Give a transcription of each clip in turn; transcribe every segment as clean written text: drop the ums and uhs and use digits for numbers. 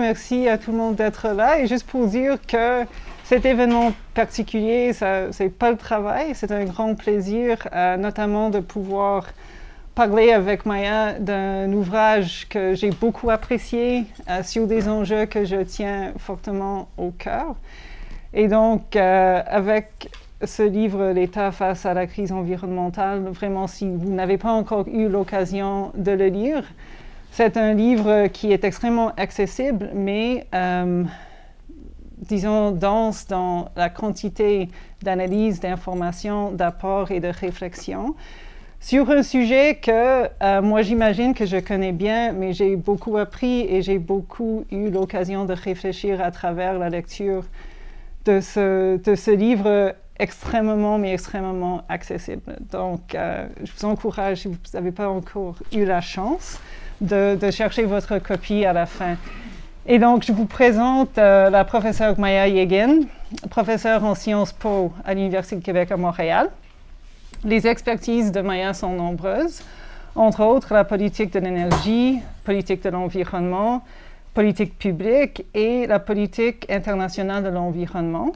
Merci à tout le monde d'être là. Et juste pour dire que cet événement particulier, c'est pas le travail, c'est un grand plaisir, notamment de pouvoir parler avec Maya d'un ouvrage que j'ai beaucoup apprécié sur des enjeux que je tiens fortement au cœur. Et donc, avec ce livre, L'État face à la crise environnementale, vraiment, si vous n'avez pas encore eu l'occasion de le lire, c'est un livre qui est extrêmement accessible, mais, disons, dense dans la quantité d'analyse, d'informations, d'apports et de réflexions sur un sujet que moi j'imagine que je connais bien, mais j'ai beaucoup appris et j'ai beaucoup eu l'occasion de réfléchir à travers la lecture de ce livre extrêmement, mais extrêmement accessible. Donc, je vous encourage, si vous n'avez pas encore eu la chance, de chercher votre copie à la fin. Et donc, je vous présente la professeure Maya Yegin, professeure en Sciences Po à l'Université du Québec à Montréal. Les expertises de Maya sont nombreuses, entre autres la politique de l'énergie, politique de l'environnement, politique publique et la politique internationale de l'environnement.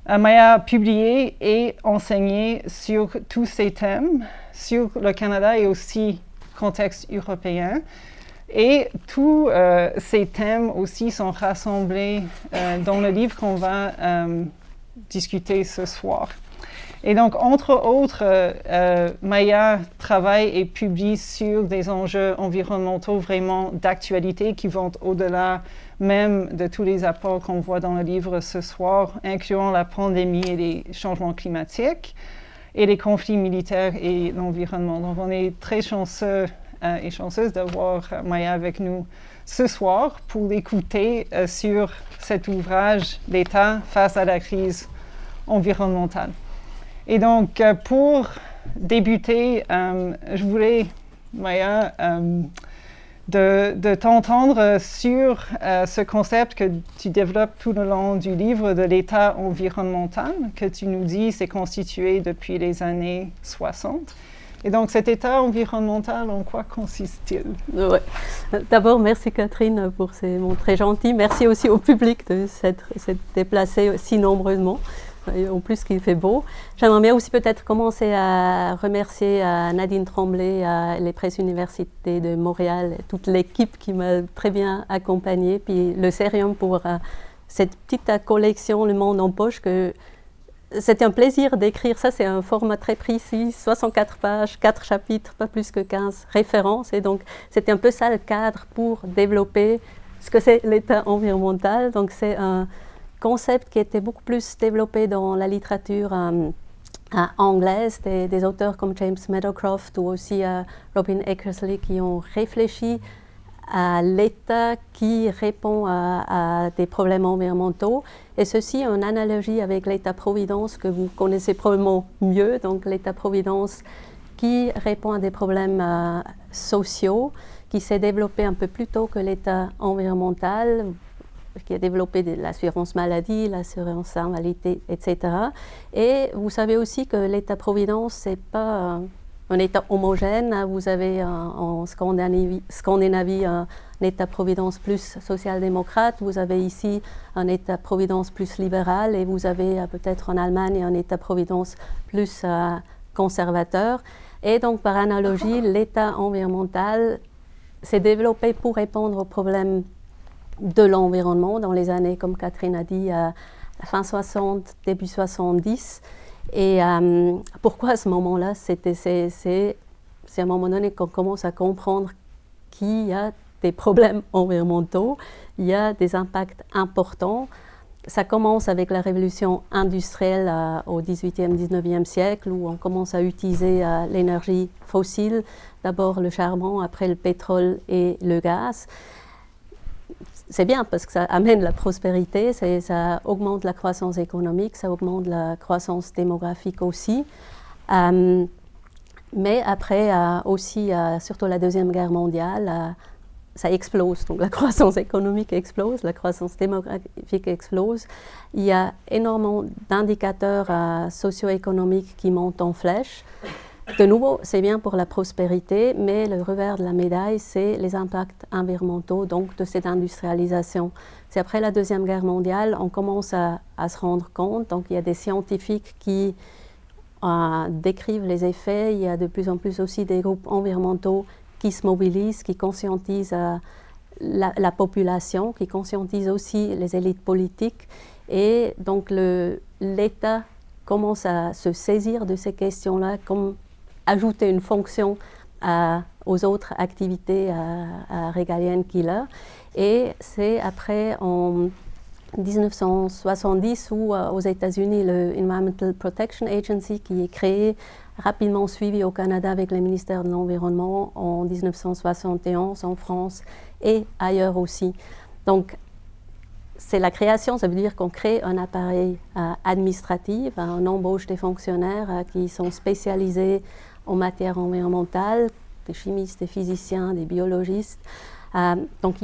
Maya a publié et enseigné sur tous ces thèmes, sur le Canada et aussi contexte européen. Et tous ces thèmes aussi sont rassemblés dans le livre qu'on va discuter ce soir. Et donc, entre autres, Maya travaille et publie sur des enjeux environnementaux vraiment d'actualité qui vont au-delà même de tous les apports qu'on voit dans le livre ce soir, incluant la pandémie et les changements climatiques et les conflits militaires et l'environnement. Donc, on est très chanceux et chanceuse d'avoir Maya avec nous ce soir pour l'écouter sur cet ouvrage « L'État face à la crise environnementale ». Et donc, pour débuter, je voulais, Maya, de t'entendre sur ce concept que tu développes tout le long du livre de l'état environnemental, que tu nous dis s'est constitué depuis les années 60. Et donc, cet état environnemental, en quoi consiste-t-il? Ouais. D'abord, merci Catherine pour ces mots très gentils. Merci aussi au public de s'être déplacé si nombreusement. En plus qu'il fait beau. J'aimerais bien aussi peut-être commencer à remercier Nadine Tremblay, les presses universités de Montréal, toute l'équipe qui m'a très bien accompagnée, puis le Cerium pour cette petite collection Le Monde en Poche. C'était un plaisir d'écrire ça, c'est un format très précis, 64 pages, 4 chapitres, pas plus que 15 références. Et donc c'était un peu ça le cadre pour développer ce que c'est l'état environnemental. Donc c'est un concept qui était beaucoup plus développé dans la littérature anglaise, des auteurs comme James Meadowcroft ou aussi Robin Eckersley qui ont réfléchi à l'État qui répond à des problèmes environnementaux. Et ceci en analogie avec l'État-providence que vous connaissez probablement mieux, donc l'État-providence qui répond à des problèmes sociaux, qui s'est développé un peu plus tôt que l'État environnemental, qui a développé l'assurance maladie, l'assurance invalidité, etc. Et vous savez aussi que l'État-providence, ce n'est pas un État homogène. Vous avez en Scandinavie un État-providence plus social-démocrate, vous avez ici un État-providence plus libéral et vous avez peut-être en Allemagne un État-providence plus conservateur. Et donc, par analogie, l'État environnemental s'est développé pour répondre aux problèmes de l'environnement dans les années, comme Catherine a dit, fin 60, début 70. Et pourquoi à ce moment-là? C'est à un moment donné qu'on commence à comprendre qu'il y a des problèmes environnementaux, il y a des impacts importants. Ça commence avec la révolution industrielle au 18e, 19e siècle, où on commence à utiliser l'énergie fossile, d'abord le charbon, après le pétrole et le gaz. C'est bien parce que ça amène la prospérité, ça augmente la croissance économique, ça augmente la croissance démographique aussi. Mais après aussi, surtout la Deuxième Guerre mondiale, ça explose. Donc la croissance économique explose, la croissance démographique explose. Il y a énormément d'indicateurs socio-économiques qui montent en flèche. de nouveau, c'est bien pour la prospérité, mais le revers de la médaille, c'est les impacts environnementaux donc de cette industrialisation. C'est après la Deuxième Guerre mondiale, on commence à se rendre compte, donc il y a des scientifiques qui décrivent les effets, il y a de plus en plus aussi des groupes environnementaux qui se mobilisent, qui conscientisent la population, qui conscientisent aussi les élites politiques, et donc l'État commence à se saisir de ces questions-là, comme ajouter une fonction aux autres activités régaliennes qu'il a. Et c'est après, en 1970, où aux États-Unis, le Environmental Protection Agency, qui est créé, rapidement suivi au Canada avec le ministère de l'Environnement en 1971, en France et ailleurs aussi. Donc, c'est la création, ça veut dire qu'on crée un appareil administratif, on embauche des fonctionnaires qui sont spécialisés en matière environnementale, des chimistes, des physiciens, des biologistes. Donc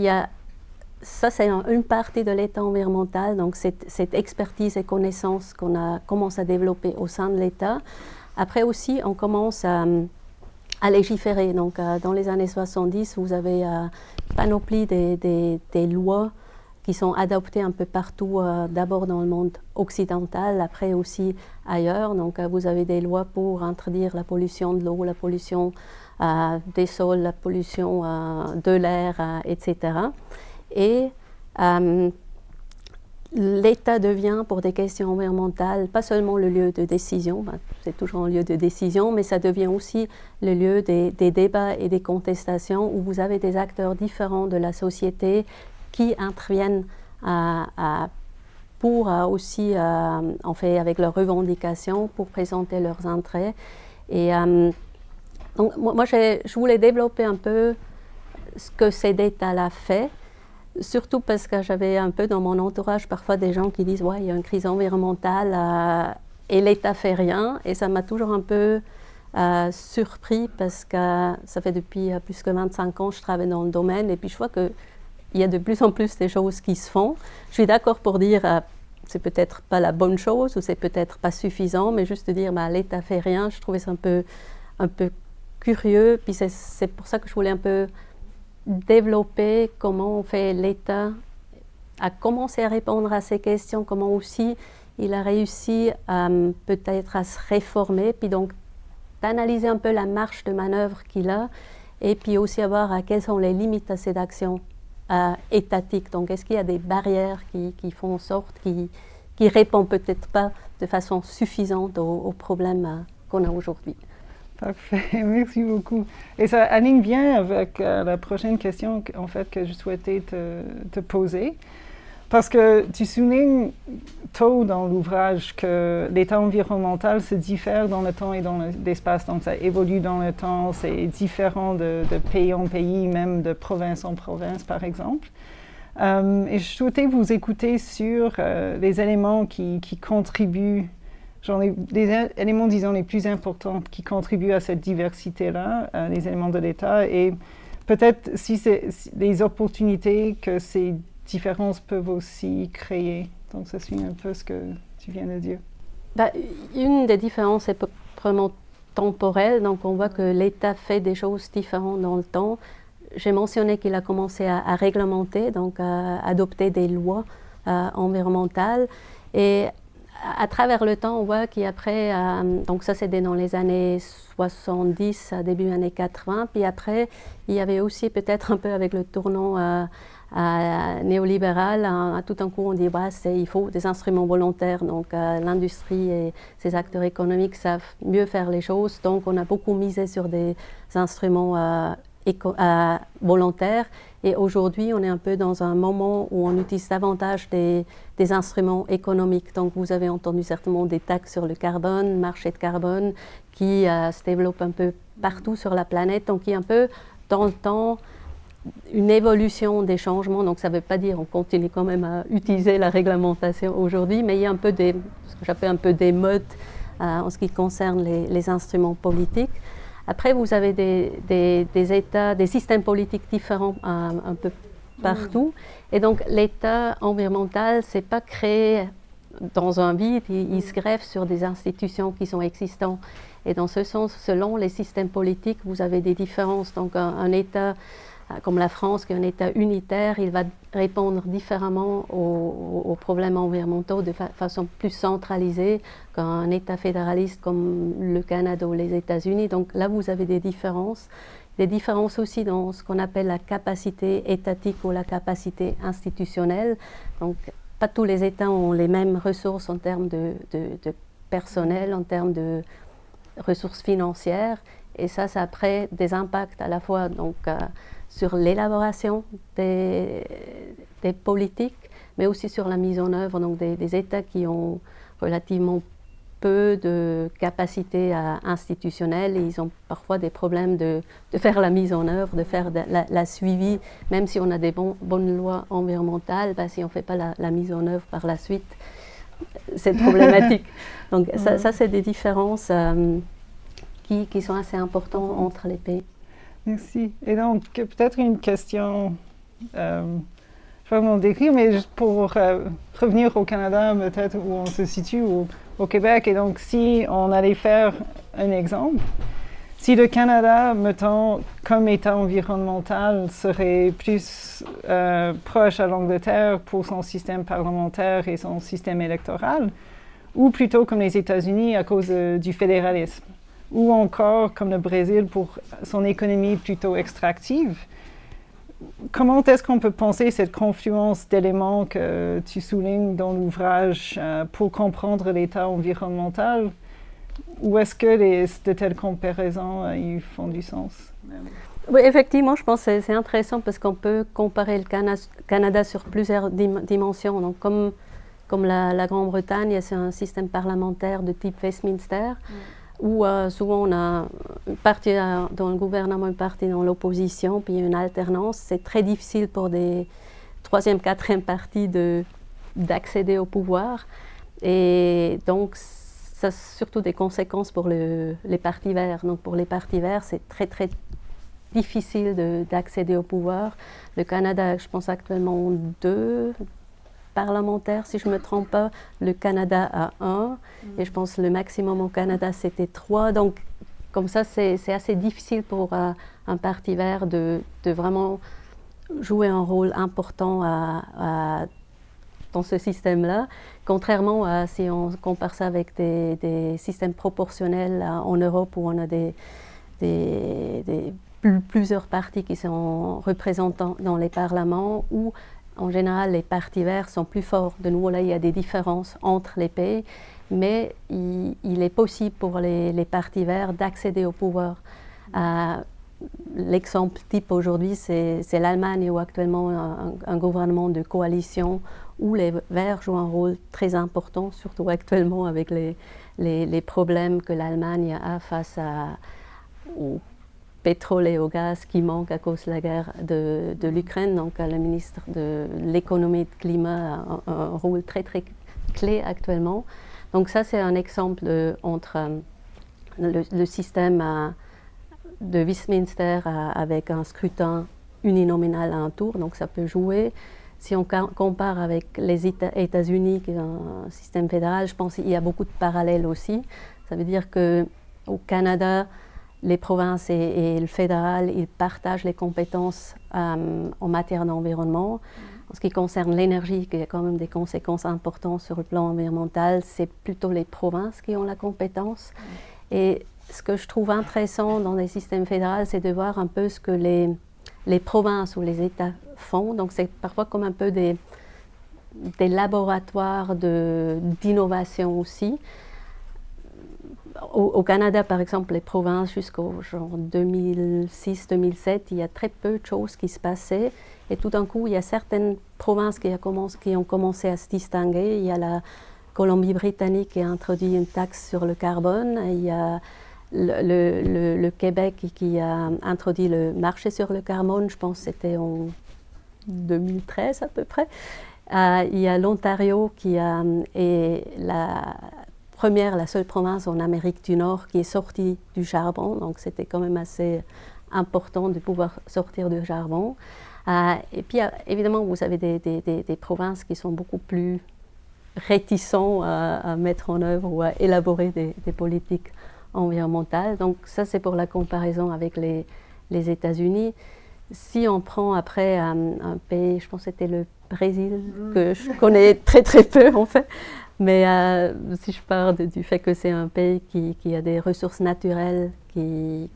ça c'est une partie de l'État environnemental, donc cette expertise et connaissance qu'on commence à développer au sein de l'État. Après aussi, on commence à légiférer. Donc dans les années 70, vous avez panoplie des lois qui sont adoptées un peu partout, d'abord dans le monde occidental, après aussi ailleurs. Donc vous avez des lois pour interdire la pollution de l'eau, la pollution des sols, la pollution de l'air, etc. Et l'État devient, pour des questions environnementales, pas seulement le lieu de décision, c'est toujours un lieu de décision, mais ça devient aussi le lieu des débats et des contestations où vous avez des acteurs différents de la société qui interviennent pour aussi, en fait, avec leurs revendications, pour présenter leurs intérêts. Et donc, moi, je voulais développer un peu ce que cet État-là fait, surtout parce que j'avais un peu dans mon entourage parfois des gens qui disent « ouais, il y a une crise environnementale et l'État fait rien ». Et ça m'a toujours un peu surpris parce que ça fait depuis plus que 25 ans que je travaille dans le domaine et puis je vois que il y a de plus en plus des choses qui se font. Je suis d'accord pour dire c'est peut-être pas la bonne chose ou c'est peut-être pas suffisant, mais juste de dire l'État fait rien, je trouvais ça un peu curieux. Puis c'est pour ça que je voulais un peu développer comment on fait l'État à commencer à répondre à ces questions, comment aussi il a réussi peut-être à se réformer, puis donc d'analyser un peu la marge de manœuvre qu'il a, et puis aussi voir quelles sont les limites à cette action étatique. Donc, est-ce qu'il y a des barrières qui font en sorte, qui répondent peut-être pas de façon suffisante aux problèmes qu'on a aujourd'hui? Parfait, merci beaucoup. Et ça aligne bien avec la prochaine question en fait, que je souhaitais te poser. Parce que tu soulignes tôt dans l'ouvrage que l'état environnemental se diffère dans le temps et dans l'espace. Donc, ça évolue dans le temps, c'est différent de pays en pays, même de province en province, par exemple. Et je souhaitais vous écouter sur les éléments qui contribuent, les éléments, disons, les plus importants qui contribuent à cette diversité-là, les éléments de l'État, et peut-être si les opportunités que ces différences peuvent aussi créer. Donc, ça suit un peu ce que tu viens de dire. Une des différences est vraiment temporelle. Donc, on voit que l'État fait des choses différentes dans le temps. J'ai mentionné qu'il a commencé à réglementer, donc à adopter des lois environnementales. Et à travers le temps, on voit qu'après, donc ça c'était dans les années 70, début années 80, puis après, il y avait aussi peut-être un peu avec le tournant néolibéral, tout un coup on dit il faut des instruments volontaires, donc l'industrie et ses acteurs économiques savent mieux faire les choses, donc on a beaucoup misé sur des instruments volontaires, et aujourd'hui on est un peu dans un moment où on utilise davantage des instruments économiques. Donc vous avez entendu certainement des taxes sur le carbone, marché de carbone qui se développe un peu partout sur la planète, donc il y a un peu dans le temps une évolution des changements. Donc ça ne veut pas dire qu'on continue quand même à utiliser la réglementation aujourd'hui, mais il y a un peu ce que j'appelle un peu des modes en ce qui concerne les instruments politiques. Après, vous avez des États, des systèmes politiques différents un peu partout. Et donc, l'État environnemental, c'est pas créé dans un vide, il se greffe sur des institutions qui sont existantes. Et dans ce sens, selon les systèmes politiques, vous avez des différences. Donc un État comme la France, qui est un État unitaire, il va répondre différemment aux problèmes environnementaux de façon plus centralisée qu'un État fédéraliste comme le Canada ou les États-Unis. Donc là, vous avez des différences aussi dans ce qu'on appelle la capacité étatique ou la capacité institutionnelle. Donc, pas tous les États ont les mêmes ressources en termes de personnel, en termes de ressources financières. Et ça a après des impacts à la fois donc, sur l'élaboration des politiques, mais aussi sur la mise en œuvre. Donc des États qui ont relativement peu de capacité institutionnelle, et ils ont parfois des problèmes de faire la mise en œuvre, de faire la suivi, même si on a des bonnes lois environnementales, si on ne fait pas la mise en œuvre par la suite, c'est problématique. Donc ça c'est des différences qui sont assez importantes entre les pays. Merci. Et donc, peut-être une question, je vais m'en décrire, mais juste pour revenir au Canada, peut-être où on se situe, au Québec. Et donc, si on allait faire un exemple, si le Canada, mettons, comme État environnemental, serait plus proche à l'Angleterre pour son système parlementaire et son système électoral, ou plutôt comme les États-Unis à cause du fédéralisme, ou encore comme le Brésil pour son économie plutôt extractive. Comment est-ce qu'on peut penser cette confluence d'éléments que tu soulignes dans l'ouvrage pour comprendre l'état environnemental? Ou est-ce que de telles comparaisons ils font du sens? Oui, effectivement, je pense que c'est intéressant parce qu'on peut comparer le Canada sur plusieurs dimensions. Donc, comme la Grande-Bretagne, c'est un système parlementaire de type Westminster, où souvent on a une partie dans le gouvernement, une partie dans l'opposition, puis une alternance. C'est très difficile pour des troisième, quatrième partis d'accéder au pouvoir. Et donc, ça a surtout des conséquences pour les partis verts. Donc, pour les partis verts, c'est très, très difficile d'accéder au pouvoir. Le Canada, je pense actuellement, 2 parlementaires, si je ne me trompe pas. Le Canada a 1, et je pense que le maximum au Canada, c'était 3. Donc, comme ça, c'est assez difficile pour un parti vert de vraiment jouer un rôle important dans ce système-là. Contrairement à si on compare ça avec des systèmes proportionnels en Europe où on a plusieurs partis qui sont représentants dans les parlements, où en général, les partis verts sont plus forts. De nouveau, là, il y a des différences entre les pays, mais il est possible pour les partis verts d'accéder au pouvoir. L'exemple type aujourd'hui, c'est l'Allemagne, où actuellement un gouvernement de coalition où les Verts jouent un rôle très important, surtout actuellement avec les problèmes que l'Allemagne a face au pétrole et au gaz qui manquent à cause de la guerre de l'Ukraine. Donc le ministre de l'économie et du climat a un rôle très très clé actuellement. Donc ça c'est un exemple entre le système de Westminster avec un scrutin uninominal à un tour, donc ça peut jouer. Si on compare avec les États-Unis, qui est un système fédéral, je pense qu'il y a beaucoup de parallèles aussi. Ça veut dire qu'au Canada, les provinces et le fédéral, ils partagent les compétences en matière d'environnement. En ce qui concerne l'énergie, qui a quand même des conséquences importantes sur le plan environnemental, c'est plutôt les provinces qui ont la compétence. Et ce que je trouve intéressant dans les systèmes fédéraux, c'est de voir un peu ce que les provinces ou les États font. Donc c'est parfois comme un peu des laboratoires d'innovation aussi. Au Canada, par exemple, les provinces, jusqu'au genre 2006-2007, il y a très peu de choses qui se passaient. Et tout d'un coup, il y a certaines provinces qui ont commencé à se distinguer. Il y a la Colombie-Britannique qui a introduit une taxe sur le carbone. Il y a le Québec qui a introduit le marché sur le carbone, je pense que c'était en 2013 à peu près. Il y a l'Ontario qui est la seule province en Amérique du Nord qui est sortie du charbon, donc c'était quand même assez important de pouvoir sortir du charbon. Et puis évidemment, vous avez des provinces qui sont beaucoup plus réticents à mettre en œuvre ou à élaborer des politiques environnementales. Donc ça, c'est pour la comparaison avec les États-Unis. Si on prend après un pays, je pense que c'était le Brésil, que je connais très très peu en fait, mais si je pars du fait que c'est un pays qui a des ressources naturelles qu'il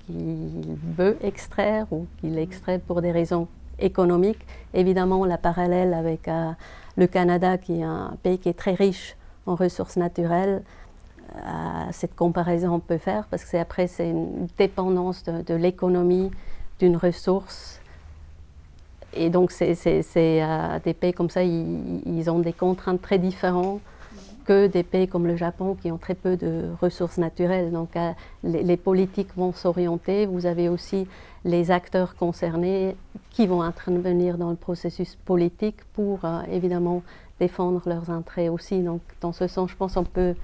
veut extraire ou qu'il extrait pour des raisons économiques, évidemment la parallèle avec le Canada qui est un pays qui est très riche en ressources naturelles, cette comparaison on peut faire parce que c'est une dépendance de l'économie d'une ressource. Et donc, des pays comme ça, ils ont des contraintes très différentes que des pays comme le Japon qui ont très peu de ressources naturelles. Donc, les politiques vont s'orienter. Vous avez aussi les acteurs concernés qui vont intervenir dans le processus politique pour, évidemment, défendre leurs intérêts aussi. Donc, dans ce sens, je pense qu'on peut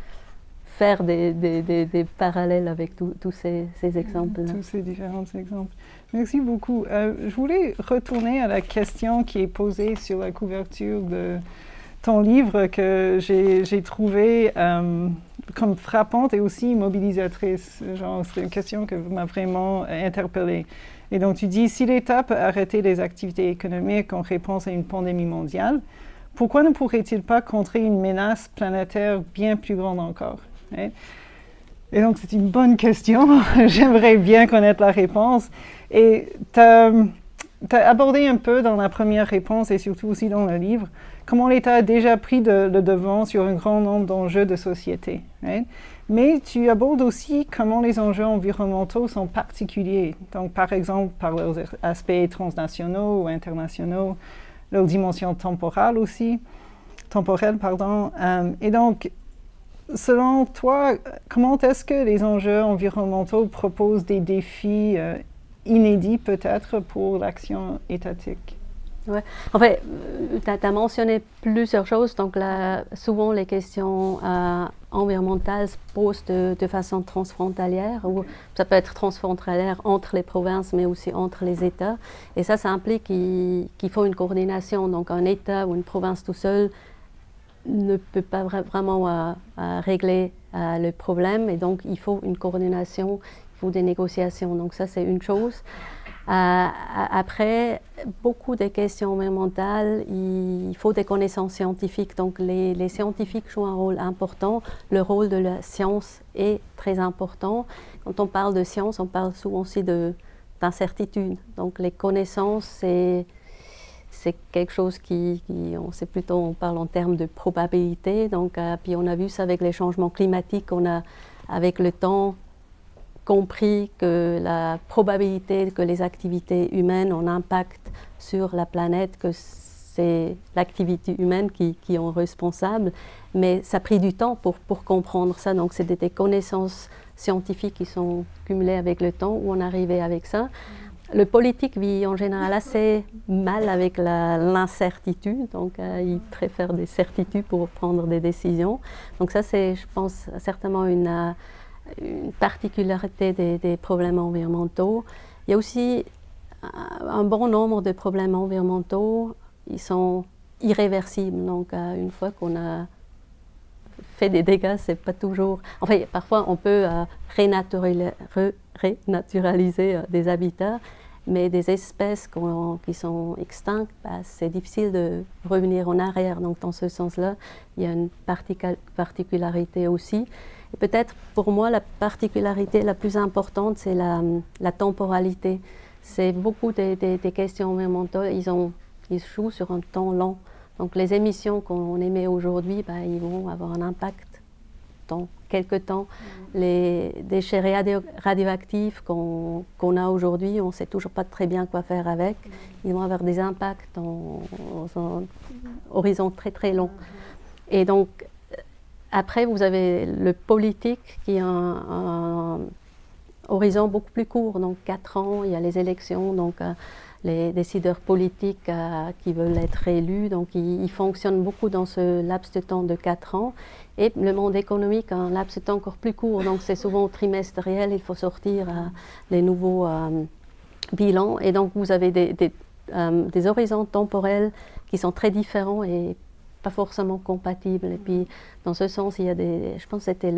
faire des parallèles avec tous ces exemples-là. Tous ces différents exemples. Merci beaucoup. Je voulais retourner à la question qui est posée sur la couverture de ton livre que j'ai trouvée comme frappante et aussi mobilisatrice. C'est une question qui m'a vraiment interpellée. Et donc, tu dis, si l'État peut arrêter les activités économiques en réponse à une pandémie mondiale, pourquoi ne pourrait-il pas contrer une menace planétaire bien plus grande encore? Hein? Et donc, c'est une bonne question. J'aimerais bien connaître la réponse. Et tu as abordé un peu dans la première réponse et surtout aussi dans le livre comment l'État a déjà pris le devant sur un grand nombre d'enjeux de société. Hein? Mais tu abordes aussi comment les enjeux environnementaux sont particuliers. Donc, par exemple, par leurs aspects transnationaux ou internationaux, leur dimension temporelle aussi. Et donc, selon toi, comment est-ce que les enjeux environnementaux proposent des défis inédits peut-être pour l'action étatique? Ouais. En fait, tu as mentionné plusieurs choses. Donc là, souvent, les questions environnementales se posent de façon transfrontalière, ou ça peut être transfrontalière entre les provinces, mais aussi entre les États. Et ça implique qu'il faut une coordination. Donc un État ou une province tout seul ne peut pas vraiment régler le problème. Et donc, il faut une coordination, il faut des négociations. Donc ça, c'est une chose. Après, beaucoup des questions environnementales, il faut des connaissances scientifiques. Donc les scientifiques jouent un rôle important. Le rôle de la science est très important. Quand on parle de science, on parle souvent aussi d'incertitude. Donc les connaissances, c'est quelque chose on parle en termes de probabilité. Donc, puis on a vu ça avec les changements climatiques. On a, avec le temps, compris que la probabilité que les activités humaines ont un impact sur la planète, que c'est l'activité humaine qui est responsable, mais ça a pris du temps pour comprendre ça. Donc c'est des connaissances scientifiques qui sont cumulées avec le temps où on arrivait avec ça. Le politique vit en général assez mal avec l'incertitude, donc il préfère des certitudes pour prendre des décisions. Donc ça c'est, je pense, certainement une particularité des problèmes environnementaux. Il y a aussi un bon nombre de problèmes environnementaux, ils sont irréversibles. Donc, une fois qu'on a fait des dégâts, c'est pas toujours... Enfin, parfois, on peut renaturaliser des habitats, mais des espèces qui sont extinctes, c'est difficile de revenir en arrière. Donc, dans ce sens-là, il y a une particularité aussi. Et peut-être pour moi, la particularité la plus importante, c'est la temporalité. C'est beaucoup des questions environnementales, ils jouent sur un temps long. Donc les émissions qu'on émet aujourd'hui, ils vont avoir un impact dans quelques temps. Les déchets radioactifs qu'on a aujourd'hui, on ne sait toujours pas très bien quoi faire avec. Ils vont avoir des impacts dans un horizon très très long. Et donc, après, vous avez le politique qui a un horizon beaucoup plus court, donc 4 ans, il y a les élections, donc les décideurs politiques qui veulent être élus, donc ils fonctionnent beaucoup dans ce laps de temps de 4 ans. Et le monde économique a un laps de temps encore plus court, donc c'est souvent trimestriel, il faut sortir les nouveaux bilans. Et donc vous avez des horizons temporels qui sont très différents et pas forcément compatibles. Et puis, dans ce sens, il y a je pense que c'était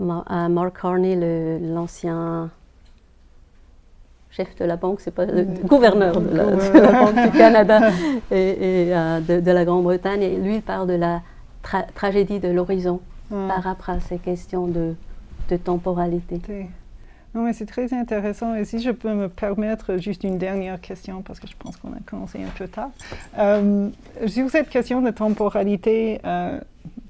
Mark Carney, l'ancien chef de la banque, c'est pas le gouverneur de la Banque du Canada et de la Grande-Bretagne. Et lui, il parle de la tragédie de l'horizon par rapport à ces questions de temporalité. Non, mais c'est très intéressant. Et si je peux me permettre juste une dernière question, parce que je pense qu'on a commencé un peu tard. Sur cette question de temporalité,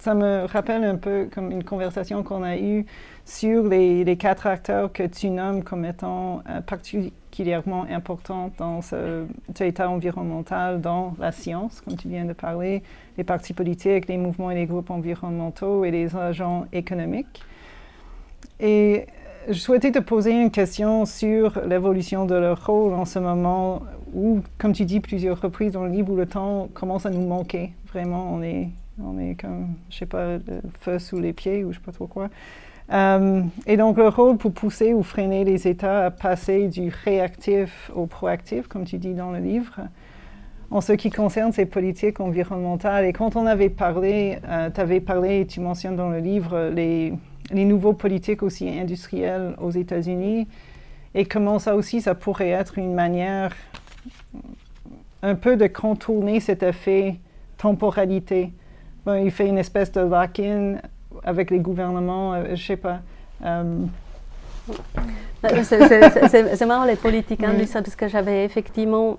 ça me rappelle un peu comme une conversation qu'on a eue sur les 4 acteurs que tu nommes comme étant particulièrement importants dans cet état environnemental, dans la science, comme tu viens de parler, les partis politiques, les mouvements et les groupes environnementaux et les agents économiques. Et je souhaitais te poser une question sur l'évolution de leur rôle en ce moment où, comme tu dis plusieurs reprises dans le livre, où le temps commence à nous manquer. Vraiment, on est comme, je sais pas, le feu sous les pieds ou je sais pas trop quoi. Et donc, leur rôle pour pousser ou freiner les États à passer du réactif au proactif, comme tu dis dans le livre, en ce qui concerne ces politiques environnementales. Et quand on avait parlé, tu avais parlé, tu mentionnes dans le livre, les nouveaux politiques aussi industrielles aux États-Unis et comment ça aussi, ça pourrait être une manière un peu de contourner cet effet temporalité. Bon, il fait une espèce de lock-in avec les gouvernements, je ne sais pas. C'est marrant les politiques industrielles parce que j'avais effectivement,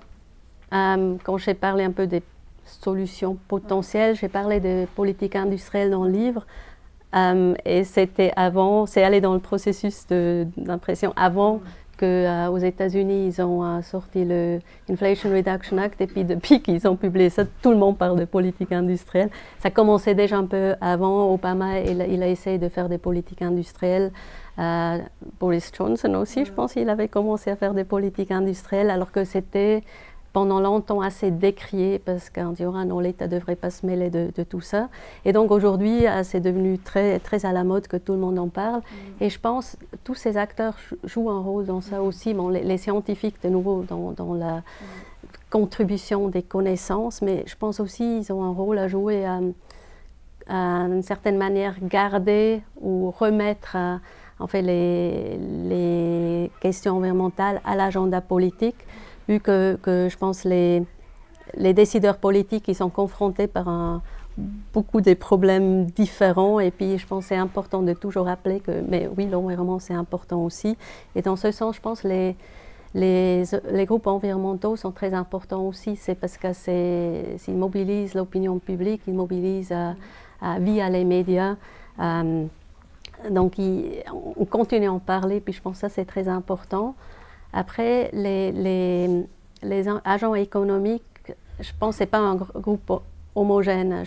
quand j'ai parlé un peu des solutions potentielles, j'ai parlé de politique industrielle dans le livre. Et c'était avant, c'est allé dans le processus d'impression avant qu'aux États-Unis, ils ont sorti le Inflation Reduction Act et puis depuis qu'ils ont publié ça, tout le monde parle de politique industrielle. Ça commençait déjà un peu avant. Obama, il a essayé de faire des politiques industrielles. Boris Johnson aussi, je pense, il avait commencé à faire des politiques industrielles alors que c'était pendant longtemps assez décrié parce qu'on dit non, l'État ne devrait pas se mêler de tout ça. Et donc aujourd'hui, c'est devenu très, très à la mode que tout le monde en parle. Et je pense que tous ces acteurs jouent un rôle dans ça aussi. Bon, les scientifiques, de nouveau, dans la contribution des connaissances, mais je pense aussi qu'ils ont un rôle à jouer à une certaine manière, garder ou remettre en fait, les questions environnementales à l'agenda politique. Vu que je pense les décideurs politiques ils sont confrontés par beaucoup de problèmes différents et puis je pense que c'est important de toujours rappeler que mais oui l'environnement c'est important aussi et dans ce sens je pense les groupes environnementaux sont très importants aussi c'est parce que s'ils mobilisent l'opinion publique ils mobilisent via les médias donc on continue à en parler puis je pense que ça c'est très important. Après, les agents économiques, je pense que ce n'est pas un groupe homogène.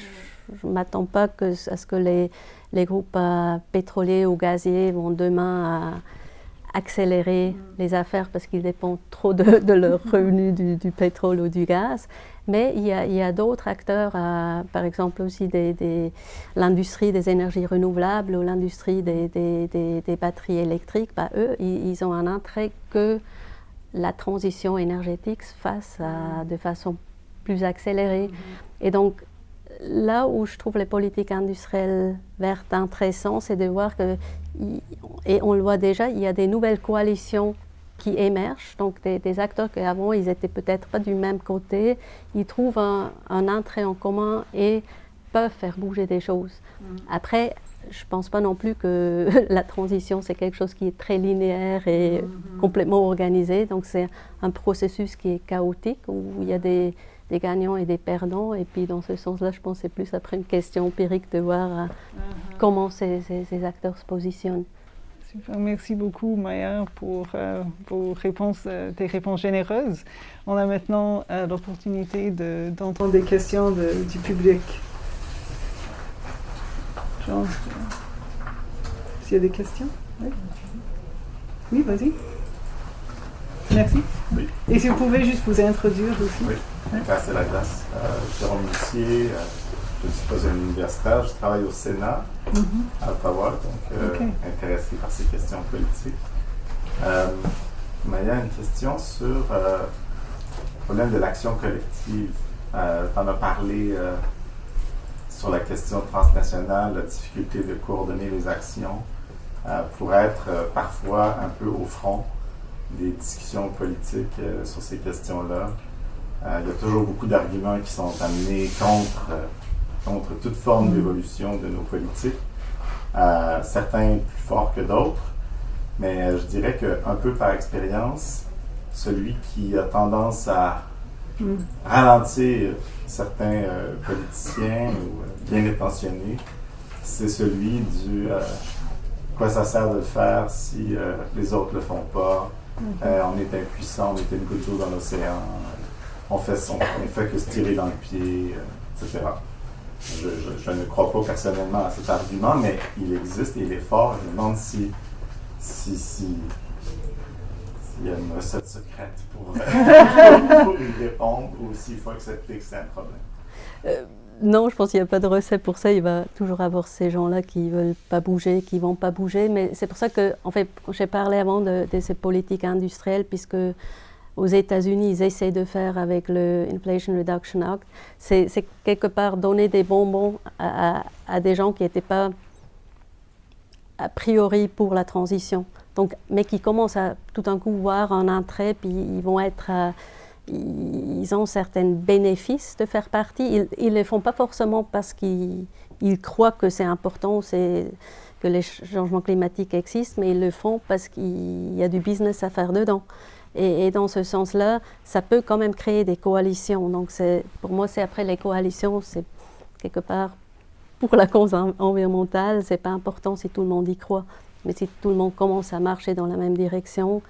Je ne m'attends pas à ce que les groupes pétroliers ou gaziers vont demain accélérer les affaires parce qu'ils dépendent trop de leurs revenus du pétrole ou du gaz. Mais il y a d'autres acteurs, par exemple aussi l'industrie des énergies renouvelables ou l'industrie des batteries électriques. Eux, ils ont un intérêt que la transition énergétique se fasse de façon plus accélérée. Et donc, là où je trouve les politiques industrielles vertes intéressantes, c'est de voir que, et on le voit déjà, il y a des nouvelles coalitions qui émergent, donc des acteurs qu'avant, ils n'étaient peut-être pas du même côté, ils trouvent un intérêt en commun et peuvent faire bouger des choses. Après, je ne pense pas non plus que la transition, c'est quelque chose qui est très linéaire et complètement organisé. Donc, c'est un processus qui est chaotique, où il y a des gagnants et des perdants. Et puis, dans ce sens-là, je pense que c'est plus après une question empirique de voir comment ces acteurs se positionnent. Super, merci beaucoup, Maya, pour vos réponses, tes réponses généreuses. On a maintenant l'opportunité d'entendre des questions du public. Jean, s'il y a des questions? Oui, oui vas-y. Merci. Oui. Et si vous pouvez juste vous introduire aussi. Oui, merci à la glace. Jérôme Lucier, je ne suis pas un universitaire, je travaille au Sénat, à Ottawa, donc intéressé par ces questions politiques. Maya, une question sur le problème de l'action collective. Tu en as parlé sur la question transnationale, la difficulté de coordonner les actions, pour être parfois un peu au front des discussions politiques sur ces questions-là. Il y a toujours beaucoup d'arguments qui sont amenés contre toute forme d'évolution de nos politiques, certains plus forts que d'autres, mais je dirais qu'un peu par expérience, celui qui a tendance à ralentir certains politiciens ou bien intentionnés, c'est celui du quoi ça sert de le faire si les autres le font pas, on est impuissant, on est une goutte d'eau dans l'océan, on fait que se tirer dans le pied, etc. Je ne crois pas personnellement à cet argument, mais il existe et il est fort. Je me demande s'il y a une recette secrète pour y répondre ou s'il faut accepter que c'est un problème. Non, je pense qu'il n'y a pas de recette pour ça. Il va toujours avoir ces gens-là qui ne veulent pas bouger, qui ne vont pas bouger. Mais c'est pour ça que, en fait, j'ai parlé avant de ces politiques industrielles, puisque aux États-Unis, ils essaient de faire avec le Inflation Reduction Act, c'est quelque part donner des bonbons à des gens qui n'étaient pas a priori pour la transition, donc, mais qui commencent à tout d'un coup voir un intérêt, puis ils vont être, ils ont certains bénéfices de faire partie. Ils ne le font pas forcément parce qu'ils croient que c'est important, que les changements climatiques existent, mais ils le font parce qu'il y a du business à faire dedans. Et dans ce sens-là, ça peut quand même créer des coalitions. Donc pour moi, c'est après les coalitions, c'est quelque part pour la cause environnementale, c'est pas important si tout le monde y croit. Mais si tout le monde commence à marcher dans la même direction,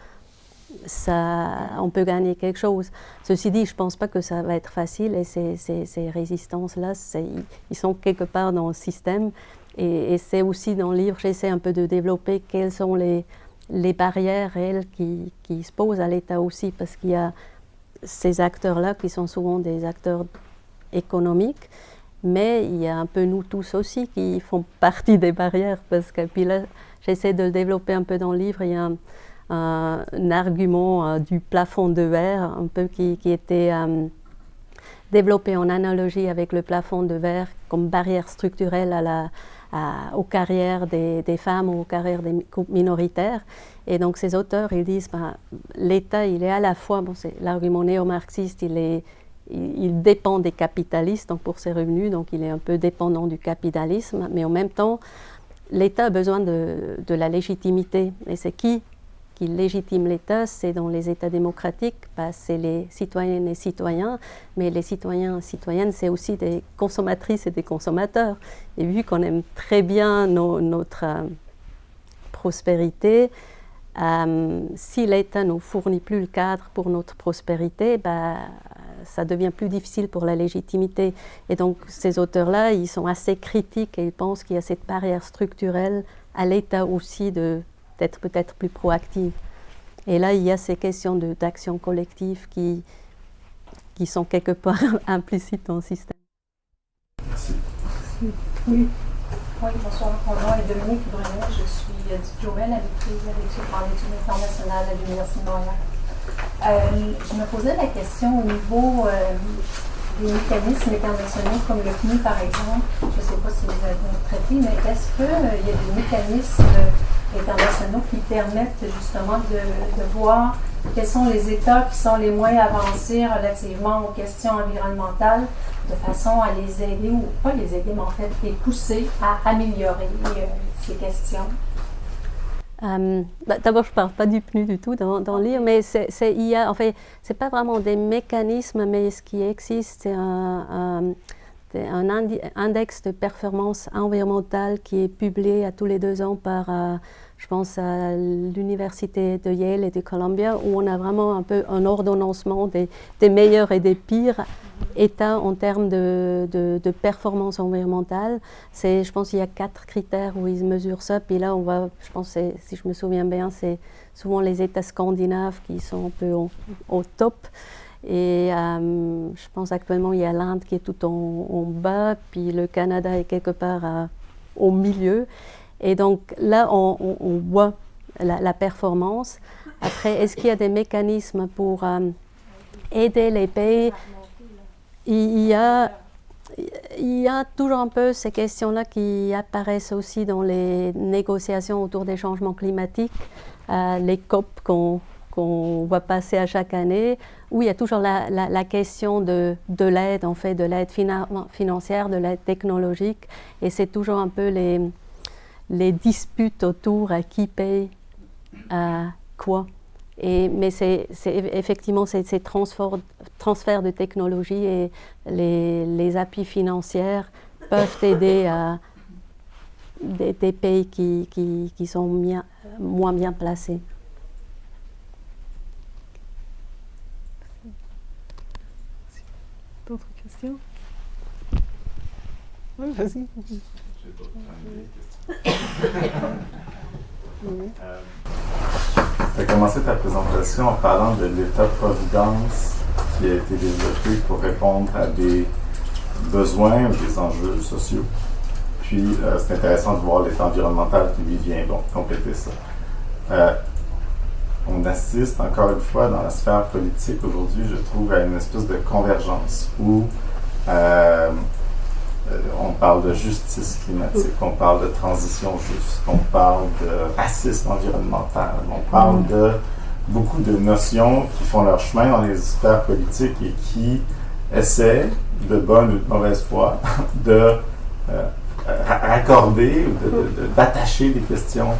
on peut gagner quelque chose. Ceci dit, je pense pas que ça va être facile et ces résistances-là, ils sont quelque part dans le système. Et c'est aussi dans le livre, j'essaie un peu de développer quelles sont les barrières réelles qui se posent à l'État aussi, parce qu'il y a ces acteurs-là qui sont souvent des acteurs économiques, mais il y a un peu nous tous aussi qui font partie des barrières, parce que puis là, j'essaie de le développer un peu dans le livre. Il y a un argument du plafond de verre, un peu qui était développé en analogie avec le plafond de verre comme barrière structurelle aux carrières des femmes ou aux carrières des groupes minoritaires. Et donc ces auteurs, ils disent, l'État, il est à la fois, c'est l'argument néo-marxiste, il dépend des capitalistes donc pour ses revenus, donc il est un peu dépendant du capitalisme, mais en même temps, l'État a besoin de la légitimité. Et c'est qui légitime l'État? C'est dans les États démocratiques, c'est les citoyennes et citoyens, mais les citoyens et citoyennes, c'est aussi des consommatrices et des consommateurs. Et vu qu'on aime très bien notre prospérité, si l'État ne nous fournit plus le cadre pour notre prospérité, ça devient plus difficile pour la légitimité. Et donc ces auteurs-là, ils sont assez critiques et ils pensent qu'il y a cette barrière structurelle à l'État aussi d'être peut-être plus proactive. Et là, il y a ces questions d'action collective qui sont quelque part implicites dans le système. Merci. Oui. Oui, bonsoir. Mon nom est Dominique Brunet. Je suis diplômée à la maîtrise en études internationales à l'Université de Montréal. Je me posais la question au niveau des mécanismes internationaux comme le PNUD par exemple. Je ne sais pas si vous avez traité, mais est-ce qu'il y a des mécanismes internationaux qui permettent justement de voir quels sont les États qui sont les moins avancés relativement aux questions environnementales, de façon à les aider, ou pas les aider, mais en fait les pousser à améliorer ces questions? D'abord, je ne parle pas du PNUD du tout dans le livre, mais en fait, c'est pas vraiment des mécanismes, mais ce qui existe, c'est un index de performance environnementale qui est publié à tous les 2 ans par, je pense, à l'université de Yale et de Columbia, où on a vraiment un peu un ordonnancement des meilleurs et des pires États en termes de performance environnementale. Je pense qu'il y a 4 critères où ils mesurent ça. Puis là, je pense, si je me souviens bien, c'est souvent les États scandinaves qui sont un peu au top. Et je pense actuellement, il y a l'Inde qui est tout en bas, puis le Canada est quelque part au milieu. Et donc là, on voit la performance. Après, est-ce qu'il y a des mécanismes pour aider les pays? Il y a il y a toujours un peu ces questions-là qui apparaissent aussi dans les négociations autour des changements climatiques, les COP qu'on voit passer à chaque année, où il y a toujours la question de l'aide, en fait, de l'aide financière, de l'aide technologique, et c'est toujours un peu les disputes autour à qui paye quoi. Mais c'est effectivement ces transferts de technologie et les appuis financiers peuvent aider des pays qui sont moins bien placés. D'autres questions? Oui, vas-y. J'ai d'autres questions. Tu as commencé ta présentation en parlant de l'État-providence qui a été développé pour répondre à des besoins ou des enjeux sociaux. Puis, c'est intéressant de voir l'État environnemental qui lui vient donc compléter ça. On assiste encore une fois dans la sphère politique aujourd'hui, je trouve, à une espèce de convergence où on parle de justice climatique, on parle de transition juste, on parle de racisme environnemental, on parle de beaucoup de notions qui font leur chemin dans les sphères politiques et qui essaient, de bonne ou de mauvaise foi, de raccorder ou d'attacher des questions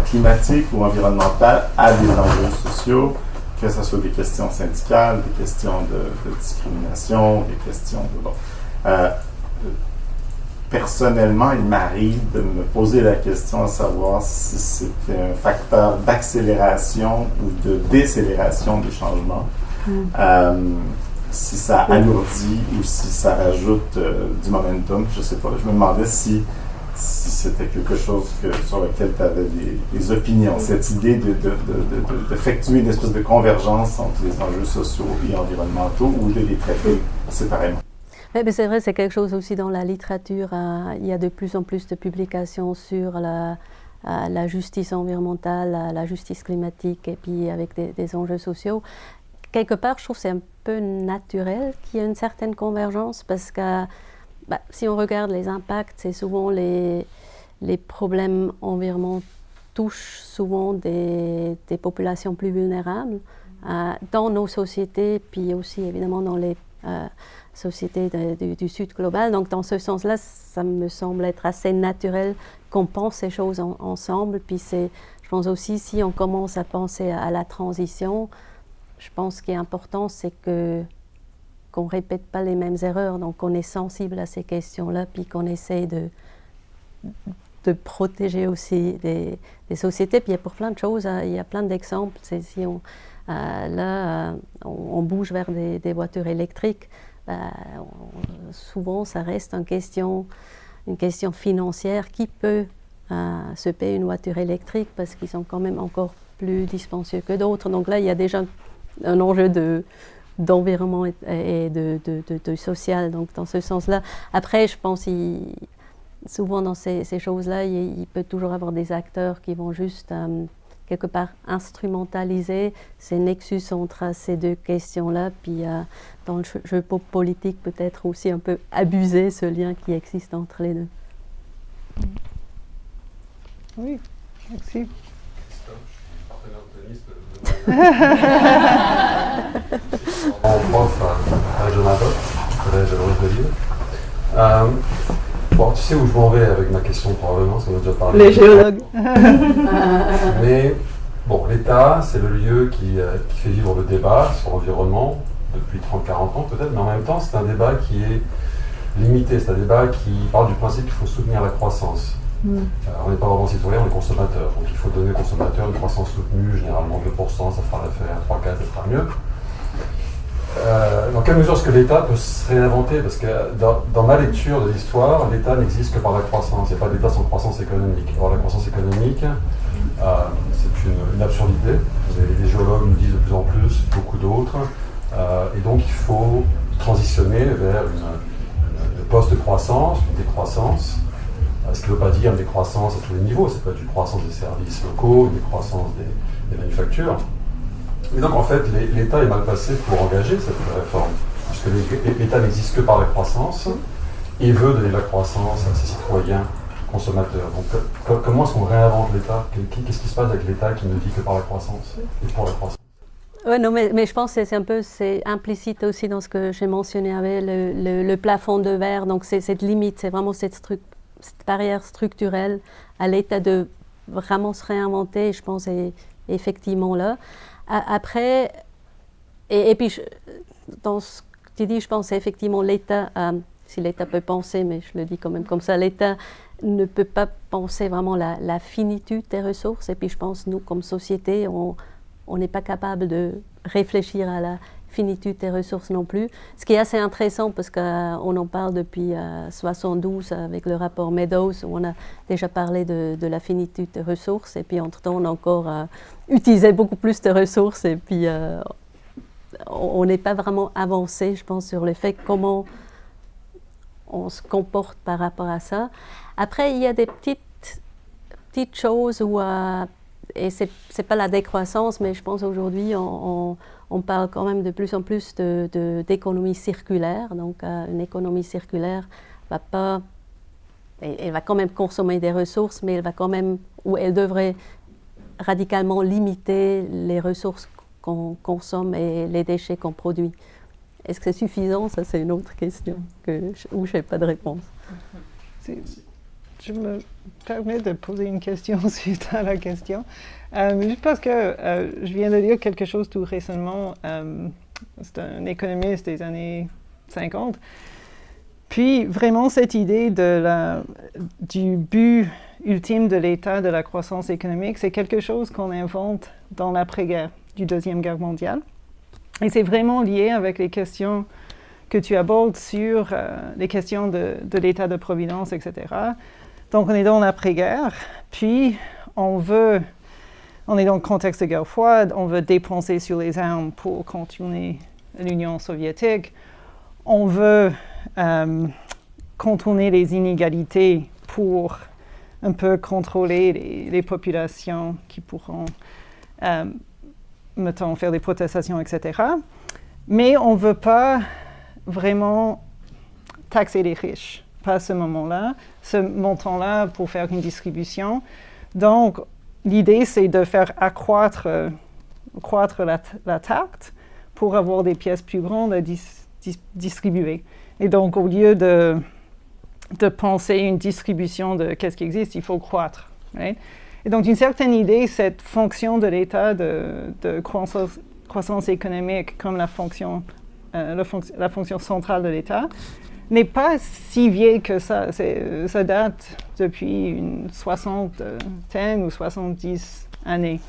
climatiques ou environnementales à des enjeux sociaux, que ce soit des questions syndicales, des questions de discrimination, des questions de... personnellement, il m'arrive de me poser la question à savoir si c'était un facteur d'accélération ou de décélération des changements, si ça alourdit ou si ça rajoute du momentum, je ne sais pas. Je me demandais si c'était quelque chose sur lequel tu avais des opinions, cette idée d'effectuer une espèce de convergence entre les enjeux sociaux et environnementaux ou de les traiter séparément. Mais c'est vrai, c'est quelque chose aussi dans la littérature. Il y a de plus en plus de publications sur la justice environnementale, la justice climatique et puis avec des enjeux sociaux. Quelque part, je trouve que c'est un peu naturel qu'il y ait une certaine convergence parce que si on regarde les impacts, c'est souvent les problèmes environnementaux touchent souvent des populations plus vulnérables dans nos sociétés, puis aussi évidemment dans les sociétés du Sud global. Donc dans ce sens-là, ça me semble être assez naturel qu'on pense ces choses ensemble. Puis je pense aussi, si on commence à penser à la transition, je pense ce qui est important, c'est qu'on ne répète pas les mêmes erreurs, donc qu'on est sensible à ces questions-là, puis qu'on essaye de protéger aussi des sociétés. Puis il y a pour plein de choses, il y a plein d'exemples. Si on bouge vers des voitures électriques, souvent ça reste une question financière. Qui peut se payer une voiture électrique parce qu'ils sont quand même encore plus dispendieux que d'autres. Donc là, il y a déjà un enjeu d'environnement et de social, donc dans ce sens-là. Après, je pense souvent dans ces choses-là, il peut toujours avoir des acteurs qui vont juste quelque part instrumentaliser ces nexus entre ces deux questions-là, puis dans le jeu politique peut-être aussi un peu abuser ce lien qui existe entre les deux. Oui, merci. En prof à Jonathan, collège à Lille. Bon, tu sais où je m'en vais avec ma question probablement, ça on a déjà parlé. Les géologues. Mais bon, l'État, c'est le lieu qui fait vivre le débat sur l'environnement depuis 30-40 ans peut-être, mais en même temps c'est un débat qui est limité, c'est un débat qui part du principe qu'il faut soutenir la croissance. On n'est pas vraiment citoyen, on est consommateur. Donc il faut donner aux consommateurs une croissance soutenue, généralement 2%, ça fera l'affaire, 3-4, ça sera mieux. Dans quelle mesure est-ce que l'État peut se réinventer? Parce que dans ma lecture de l'histoire, l'État n'existe que par la croissance. Il n'y a pas d'État sans croissance économique. Alors la croissance économique, c'est une absurdité. Les géologues nous disent de plus en plus, beaucoup d'autres. Et donc il faut transitionner vers une post-croissance, une décroissance. Ce qui ne veut pas dire une décroissance à tous les niveaux, c'est pas une décroissance des services locaux, une décroissance des manufactures. Et donc en fait, l'État est mal placé pour engager cette réforme, puisque l'État n'existe que par la croissance, et veut donner de la croissance à ses citoyens consommateurs. Donc comment est-ce qu'on réinvente l'État? Qu'est-ce qui se passe avec l'État qui ne vit que par la croissance et pour la croissance? Oui, non, mais je pense que c'est implicite aussi dans ce que j'ai mentionné avec le plafond de verre. Donc c'est cette limite, c'est vraiment cette barrière structurelle à l'État de vraiment se réinventer, je pense, est effectivement là. Après, et puis dans ce que tu dis, je pense effectivement l'État, si l'État peut penser, mais je le dis quand même comme ça, l'État ne peut pas penser vraiment la finitude des ressources. Et puis je pense, nous, comme société, on n'est pas capable de réfléchir à la finitude des ressources non plus. Ce qui est assez intéressant parce qu'on en parle depuis 1972 avec le rapport Meadows, où on a déjà parlé de la finitude des ressources. Et puis entre-temps, on a encore utilisé beaucoup plus de ressources. Et puis on n'est pas vraiment avancé, je pense, sur le fait comment on se comporte par rapport à ça. Après, il y a des petites choses où... et ce n'est pas la décroissance, mais je pense aujourd'hui, on parle quand même de plus en plus d'économie circulaire. Donc, une économie circulaire elle va quand même consommer des ressources, mais elle va quand même, ou elle devrait radicalement limiter les ressources qu'on consomme et les déchets qu'on produit. Est-ce que c'est suffisant? Ça, c'est une autre question où je n'ai pas de réponse. Je me permets de poser une question suite à la question. Juste parce que je viens de lire quelque chose tout récemment. C'est un économiste des années 50. Puis vraiment cette idée du but ultime de l'État de la croissance économique, c'est quelque chose qu'on invente dans l'après-guerre, du Deuxième Guerre mondiale. Et c'est vraiment lié avec les questions que tu abordes sur les questions de l'état de providence, etc. Donc, on est dans l'après-guerre, puis on est dans le contexte de guerre froide, on veut dépenser sur les armes pour contourner l'Union soviétique, on veut contourner les inégalités pour un peu contrôler les populations qui pourront, mettons, faire des protestations, etc. Mais on ne veut pas vraiment taxer les riches, pas à ce moment-là, ce montant-là pour faire une distribution. Donc, l'idée, c'est de faire accroître la taxe pour avoir des pièces plus grandes à distribuer. Et donc, au lieu de penser une distribution de qu'est-ce qui existe, il faut croître. Right? Et donc, d'une certaine idée, cette fonction de l'État de croissance économique comme la fonction centrale de l'État n'est pas si vieille que ça. Ça date depuis une soixantaine ou 70 années.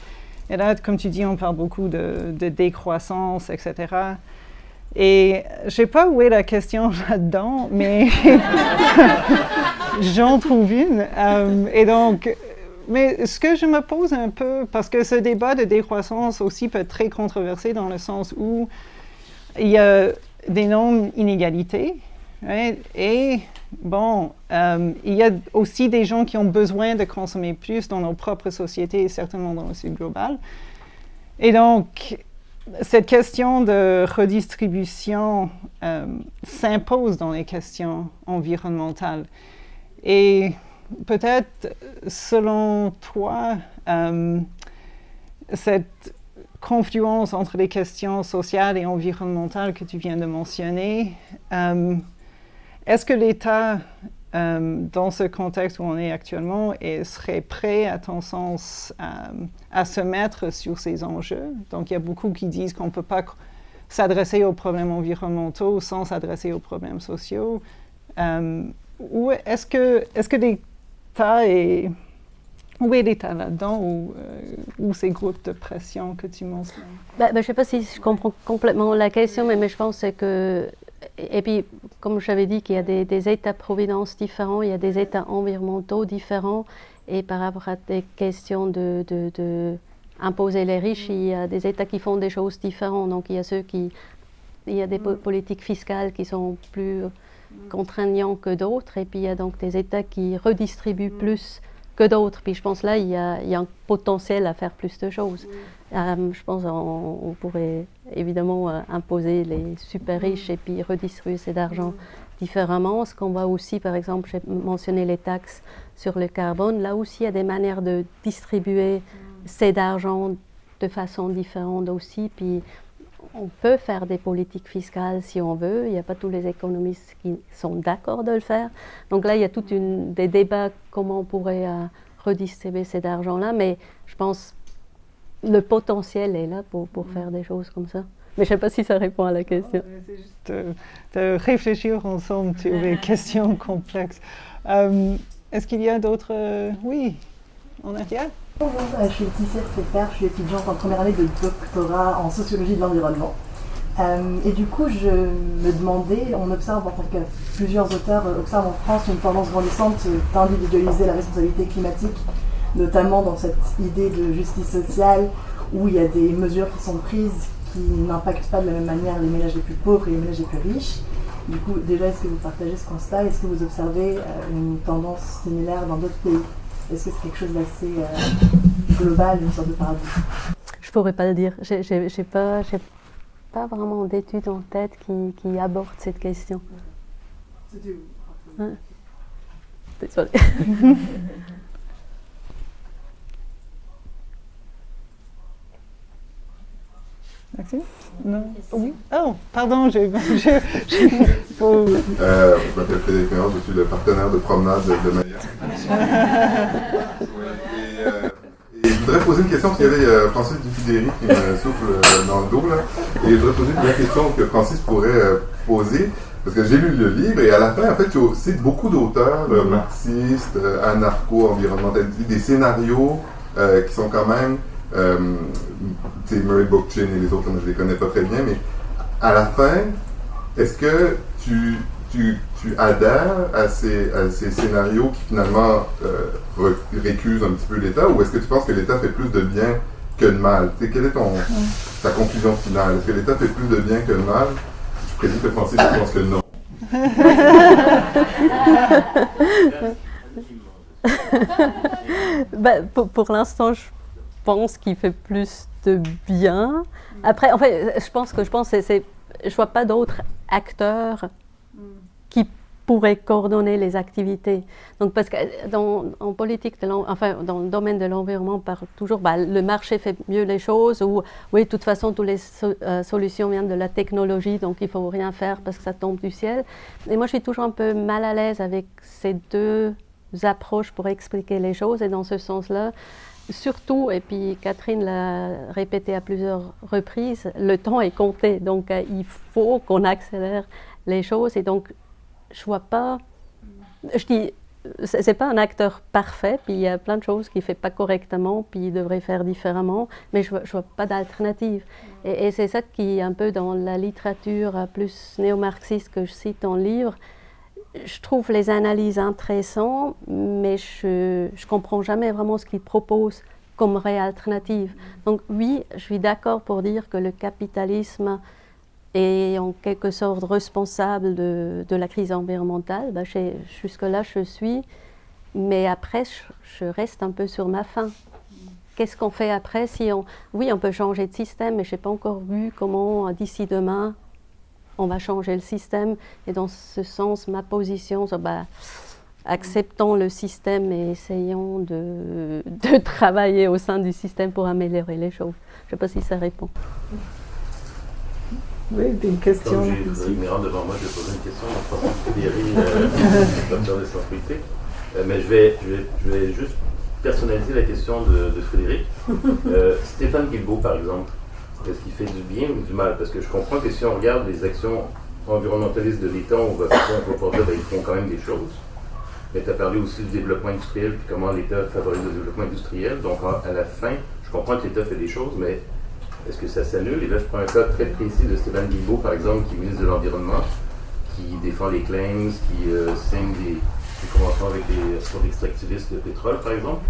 Et là, comme tu dis, on parle beaucoup de décroissance, etc. Et je ne sais pas où est la question là-dedans, mais j'en trouve une. Et donc, mais ce que je me pose un peu, parce que ce débat de décroissance aussi peut être très controversé dans le sens où il y a d'énormes inégalités. Right? Et bon, il y a aussi des gens qui ont besoin de consommer plus dans nos propres sociétés et certainement dans le sud global. Et donc, cette question de redistribution s'impose dans les questions environnementales. Et peut-être, selon toi, cette confluence entre les questions sociales et environnementales que tu viens de mentionner, est-ce que l'État, dans ce contexte où on est actuellement, serait prêt, à ton sens, à se mettre sur ces enjeux? Donc, il y a beaucoup qui disent qu'on ne peut pas s'adresser aux problèmes environnementaux sans s'adresser aux problèmes sociaux. Ou est-ce que l'État est... Où est l'État là-dedans, ou ces groupes de pression que tu mentionnes? Je ne sais pas si je comprends complètement la question, mais je pense que... Et puis, comme j'avais dit, qu'il y a des États-providence différents, il y a des États environnementaux différents, et par rapport à des questions de imposer les riches, il y a des États qui font des choses différentes. Donc, il y a des politiques fiscales qui sont plus contraignantes que d'autres, et puis il y a donc des États qui redistribuent plus que d'autres. Puis je pense là, il y a un potentiel à faire plus de choses. Je pense qu'on pourrait évidemment imposer les super riches et puis redistribuer cet argent différemment. Ce qu'on voit aussi, par exemple, j'ai mentionné les taxes sur le carbone, là aussi il y a des manières de distribuer cet argent de façon différente aussi, puis on peut faire des politiques fiscales si on veut, il n'y a pas tous les économistes qui sont d'accord de le faire. Donc là, il y a des débats comment on pourrait redistribuer cet argent-là, mais je pense que le potentiel est là pour faire des choses comme ça. Mais je ne sais pas si ça répond à la question. C'est juste de réfléchir ensemble sur les questions complexes. Est-ce qu'il y a d'autres... Oui, en arrière. Bonjour, je suis Laetitia Pfeffer, je suis étudiante en première année de doctorat en sociologie de l'environnement. Et du coup, je me demandais, on observe, en tant que plusieurs auteurs observent en France une tendance grandissante d'individualiser la responsabilité climatique, notamment dans cette idée de justice sociale, où il y a des mesures qui sont prises qui n'impactent pas de la même manière les ménages les plus pauvres et les ménages les plus riches. Du coup, déjà, est-ce que vous partagez ce constat? Est-ce que vous observez une tendance similaire dans d'autres pays? Est-ce que c'est quelque chose d'assez global, une sorte de paradigme? Je pourrais pas le dire. J'ai pas vraiment d'études en tête qui abordent cette question. C'était où? Ouais. Désolée. Maxime? Non? Oui? Oh, pardon, je m'appelle Frédéric Ménard, je suis le partenaire de promenade de Maya. Et je voudrais poser une question, parce qu'il y avait Francis Dufidéry qui me souffle dans le dos, là. Et je voudrais poser une question que Francis pourrait poser, parce que j'ai lu le livre, et à la fin, en fait, tu cites beaucoup d'auteurs marxistes, anarcho-environnementalistes, des scénarios qui sont quand même... Murray Bookchin et les autres, je ne les connais pas très bien, mais à la fin, est-ce que tu adhères à ces scénarios qui finalement récusent un petit peu l'État, ou est-ce que tu penses que l'État fait plus de bien que de mal? Quelle est ta conclusion finale? Est-ce que l'État fait plus de bien que de mal? Je présume que Francis, je pense que non. Pour l'instant, je pense qu'il fait plus de bien. Après, en fait, je vois pas d'autres acteurs qui pourraient coordonner les activités. Donc, parce que en politique, dans le domaine de l'environnement, on parle toujours, le marché fait mieux les choses, ou oui, de toute façon, toutes les solutions viennent de la technologie, donc il faut rien faire parce que ça tombe du ciel. Et moi, je suis toujours un peu mal à l'aise avec ces deux approches pour expliquer les choses, et dans ce sens-là, surtout, et puis Catherine l'a répété à plusieurs reprises, le temps est compté, donc il faut qu'on accélère les choses, et donc je vois pas, je dis, c'est pas un acteur parfait, puis il y a plein de choses qu'il fait pas correctement, puis il devrait faire différemment, mais je vois pas d'alternative. Et c'est ça qui est un peu dans la littérature plus néo-marxiste que je cite dans le livre. Je trouve les analyses intéressantes, mais je ne comprends jamais vraiment ce qu'ils proposent comme vraie alternative. Donc oui, je suis d'accord pour dire que le capitalisme est en quelque sorte responsable de la crise environnementale. Jusque-là, je suis, mais après, je reste un peu sur ma faim. Qu'est-ce qu'on fait après? Oui, on peut changer de système, mais je n'ai pas encore vu comment, d'ici demain, on va changer le système, et dans ce sens, ma position, acceptons le système et essayons de travailler au sein du système pour améliorer les choses. Je ne sais pas si ça répond. Oui, une question. Comme j'ai Frédéric Ménard devant moi, je vais poser une question. Je docteur de sciences politiques. Mais je vais juste personnaliser la question de Frédéric. Stéphane Guilbeault, par exemple, est-ce qu'il fait du bien ou du mal? Parce que je comprends que si on regarde les actions environnementalistes de l'État, on va pouvoir dire qu'ils font quand même des choses. Mais tu as parlé aussi du développement industriel, puis comment l'État favorise le développement industriel. Donc à la fin, je comprends que l'État fait des choses, mais est-ce que ça s'annule? Et là, je prends un cas très précis de Stéphane Guilbeault, par exemple, qui est ministre de l'Environnement, qui défend les claims, qui signe des conventions avec des extractivistes de pétrole, par exemple.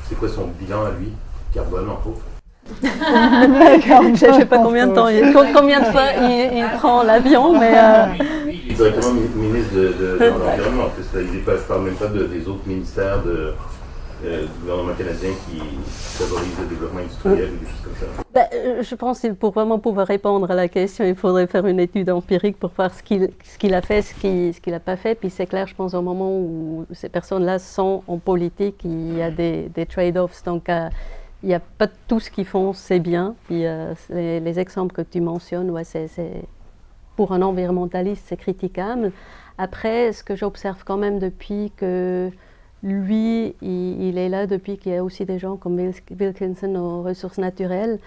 C'est quoi son bilan à lui, carbone, entre autres? Je ne sais pas combien de fois il prend l'avion, mais... Il est directement ministre de l'Environnement. Je ne parle même pas des autres ministères du gouvernement canadien qui favorise le développement industriel ou des choses comme ça? Je pense que pour vraiment pouvoir répondre à la question, il faudrait faire une étude empirique pour voir ce qu'il a fait, ce qu'il n'a pas fait. Puis c'est clair, je pense, au moment où ces personnes-là sont en politique, il y a des trade-offs. Donc, il n'y a pas tout ce qu'ils font, c'est bien. Puis les exemples que tu mentionnes, ouais, pour un environnementaliste, c'est critiquable. Après, ce que j'observe quand même depuis que lui, il est là, depuis qu'il y a aussi des gens comme Wilkinson aux ressources naturelles,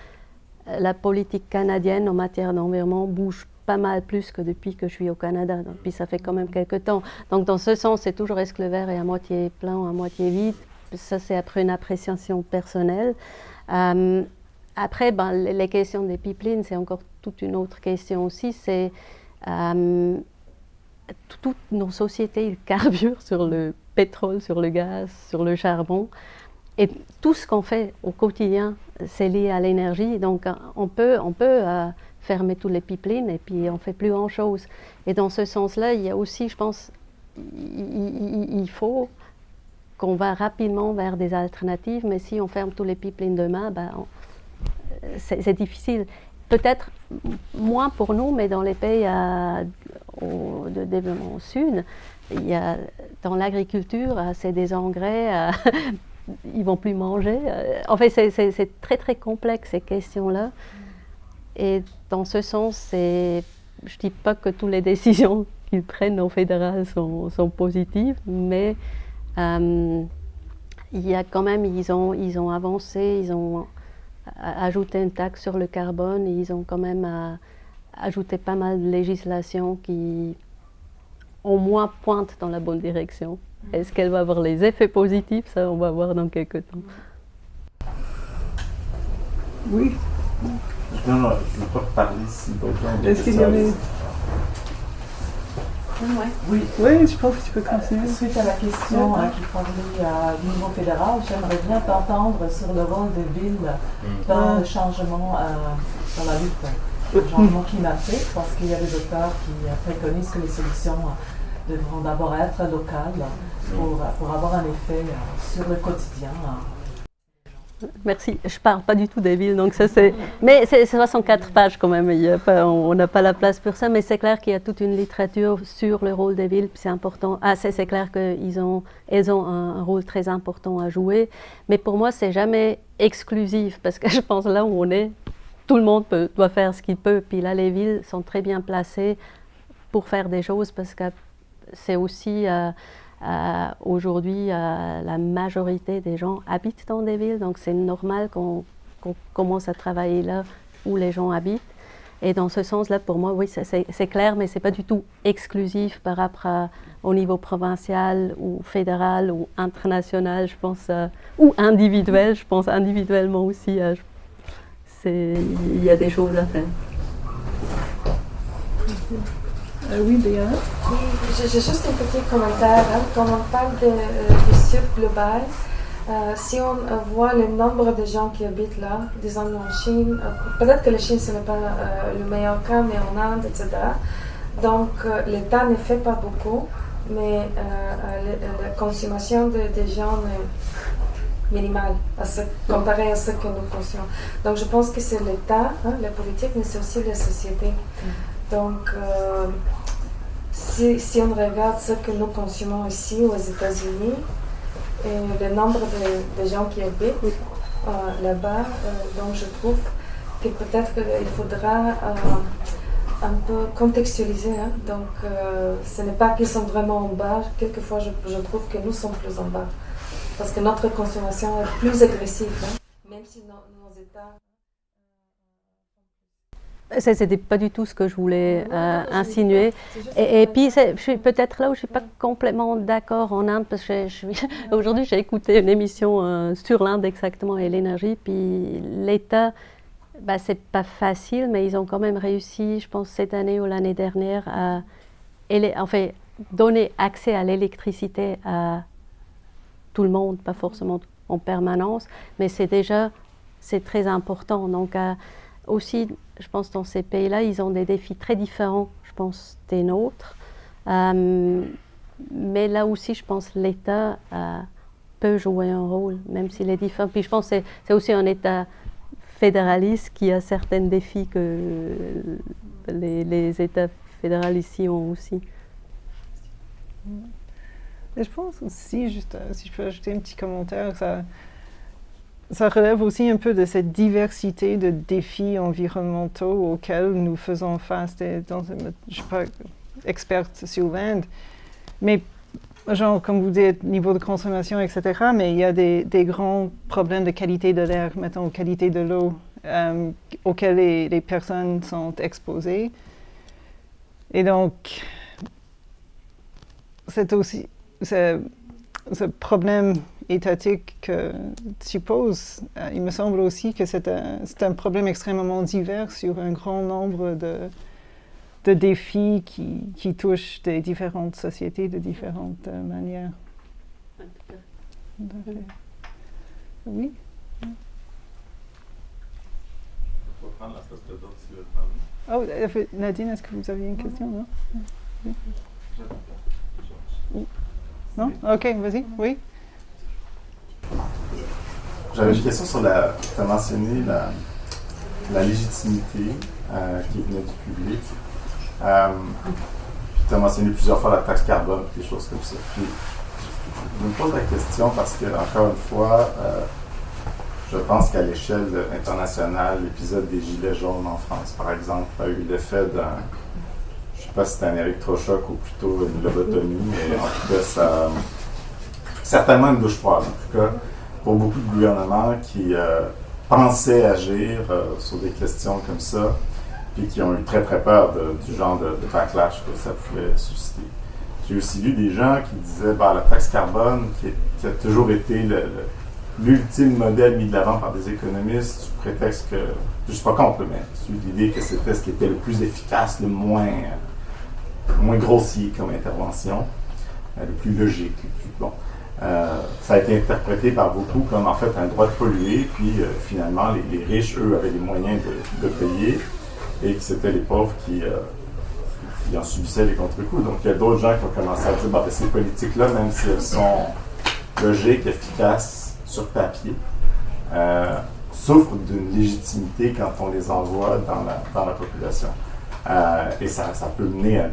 la politique canadienne en matière d'environnement bouge pas mal plus que depuis que je suis au Canada. Donc, puis ça fait quand même quelques temps. Donc dans ce sens, c'est toujours est-ce que le verre est à moitié plein ou à moitié vide. Ça, c'est après une appréciation personnelle. Après, les questions des pipelines, c'est encore toute une autre question aussi. C'est toutes nos sociétés, ils carburent sur le pétrole, sur le gaz, sur le charbon. Et tout ce qu'on fait au quotidien, c'est lié à l'énergie. Donc, on peut fermer tous les pipelines et puis on ne fait plus grand-chose. Et dans ce sens-là, il y a aussi, je pense, il faut qu'on va rapidement vers des alternatives. Mais si on ferme tous les pipelines demain, c'est difficile. Peut-être moins pour nous, mais dans les pays de développement au sud, il y a, dans l'agriculture, c'est des engrais, ils ne vont plus manger. En fait, c'est très très complexe ces questions-là. Et dans ce sens, je ne dis pas que toutes les décisions qu'ils prennent au fédéral sont positives, mais il y a quand même, ils ont avancé, ils ont ajouté une taxe sur le carbone et ils ont quand même ajouté pas mal de législation qui au moins pointe dans la bonne direction. Est-ce qu'elle va avoir les effets positifs? Ça, on va voir dans quelques temps. Oui. Non, je ne veux pas parler si d'autres gens. Est-ce qu'il y avait... Oui. Oui, je pense que tu peux continuer. Suite à la question qui parlait du niveau fédéral, j'aimerais bien t'entendre sur le rôle des villes dans le changement, dans la lutte au changement climatique, parce qu'il y a des auteurs qui préconisent que les solutions devront d'abord être locales pour avoir un effet sur le quotidien. Merci. Je ne parle pas du tout des villes, donc ça c'est... Mais c'est 64 pages quand même, on n'a pas la place pour ça, mais c'est clair qu'il y a toute une littérature sur le rôle des villes, c'est important. C'est clair qu'elles ont un rôle très important à jouer, mais pour moi c'est jamais exclusif, parce que je pense là où on est, tout le monde doit faire ce qu'il peut, puis là les villes sont très bien placées pour faire des choses, parce que c'est aussi... aujourd'hui, la majorité des gens habitent dans des villes, donc c'est normal qu'on commence à travailler là où les gens habitent. Et dans ce sens-là, pour moi, oui, c'est clair, mais ce n'est pas du tout exclusif par rapport au niveau provincial ou fédéral ou international, je pense, ou individuel, je pense individuellement aussi. Il y a des choses à faire. Oui, Béa. Oui, j'ai juste un petit commentaire. Quand on parle du sud global, si on voit le nombre de gens qui habitent là, disons en Chine, peut-être que la Chine ce n'est pas le meilleur cas, mais en Inde, etc. Donc l'État ne fait pas beaucoup, mais la consommation des gens est minimale comparée à ce que nous consommons. Donc je pense que c'est l'État, la politique, mais c'est aussi la société. Donc, si on regarde ce que nous consommons ici aux États-Unis, et le nombre de gens qui habitent là-bas, donc je trouve que peut-être qu'il faudra un peu contextualiser. Donc, ce n'est pas qu'ils sont vraiment en bas. Quelquefois, je trouve que nous sommes plus en bas. Parce que notre consommation est plus agressive, même si nos États... C'était pas du tout ce que je voulais insinuer. Et puis, je suis peut-être là où je suis pas complètement d'accord en Inde, parce que aujourd'hui, j'ai écouté une émission sur l'Inde exactement et l'énergie, puis l'État, c'est pas facile, mais ils ont quand même réussi, je pense, cette année ou l'année dernière, à donner accès à l'électricité à tout le monde, pas forcément en permanence, mais c'est très important. Donc, aussi, je pense dans ces pays-là, ils ont des défis très différents, je pense, des nôtres. Mais là aussi, je pense l'État peut jouer un rôle, même s'il est différent. Puis je pense que c'est aussi un État fédéraliste qui a certains défis que les États fédéraux ici ont aussi. Et je pense aussi, juste si je peux ajouter un petit commentaire, ça relève aussi un peu de cette diversité de défis environnementaux auxquels nous faisons face. Je ne suis pas experte sur l'Inde, mais genre, comme vous dites, niveau de consommation, etc., mais il y a des grands problèmes de qualité de l'air, mettons, qualité de l'eau, auxquels les personnes sont exposées. Et donc, c'est aussi ce problème étatique que tu poses. Il me semble aussi que c'est un problème extrêmement divers sur un grand nombre de défis qui touchent des différentes sociétés de différentes manières. Oui? On va prendre la place de d'autres si vous voulez parler. Oh, Nadine, est-ce que vous aviez une question, non? Oui. Non? OK, vas-y. Oui? J'avais une question sur tu as mentionné la légitimité qui venait du public. Tu as mentionné plusieurs fois la taxe carbone, des choses comme ça. Puis, je me pose la question parce que, encore une fois, je pense qu'à l'échelle internationale, l'épisode des Gilets jaunes en France, par exemple, a eu l'effet d'un, je ne sais pas si c'était un électrochoc ou plutôt une lobotomie, mais en tout cas, ça certainement une douche froide. En tout cas, pour beaucoup de gouvernements qui pensaient agir sur des questions comme ça, puis qui ont eu très très peur du genre de backlash que ça pouvait susciter. J'ai aussi lu des gens qui disaient la taxe carbone, qui a toujours été l'ultime modèle mis de l'avant par des économistes, sous prétexte que, je ne suis pas contre, mais sous l'idée que c'était ce qui était le plus efficace, le moins grossier comme intervention, le plus logique, le plus bon. Ça a été interprété par beaucoup comme en fait un droit de polluer, puis finalement les riches, eux, avaient les moyens de payer, et que c'était les pauvres qui en subissaient les contre-coups. Donc il y a d'autres gens qui ont commencé à dire ces politiques-là, même si elles sont logiques, efficaces sur papier, souffrent d'une légitimité quand on les envoie dans la population. Et ça peut mener à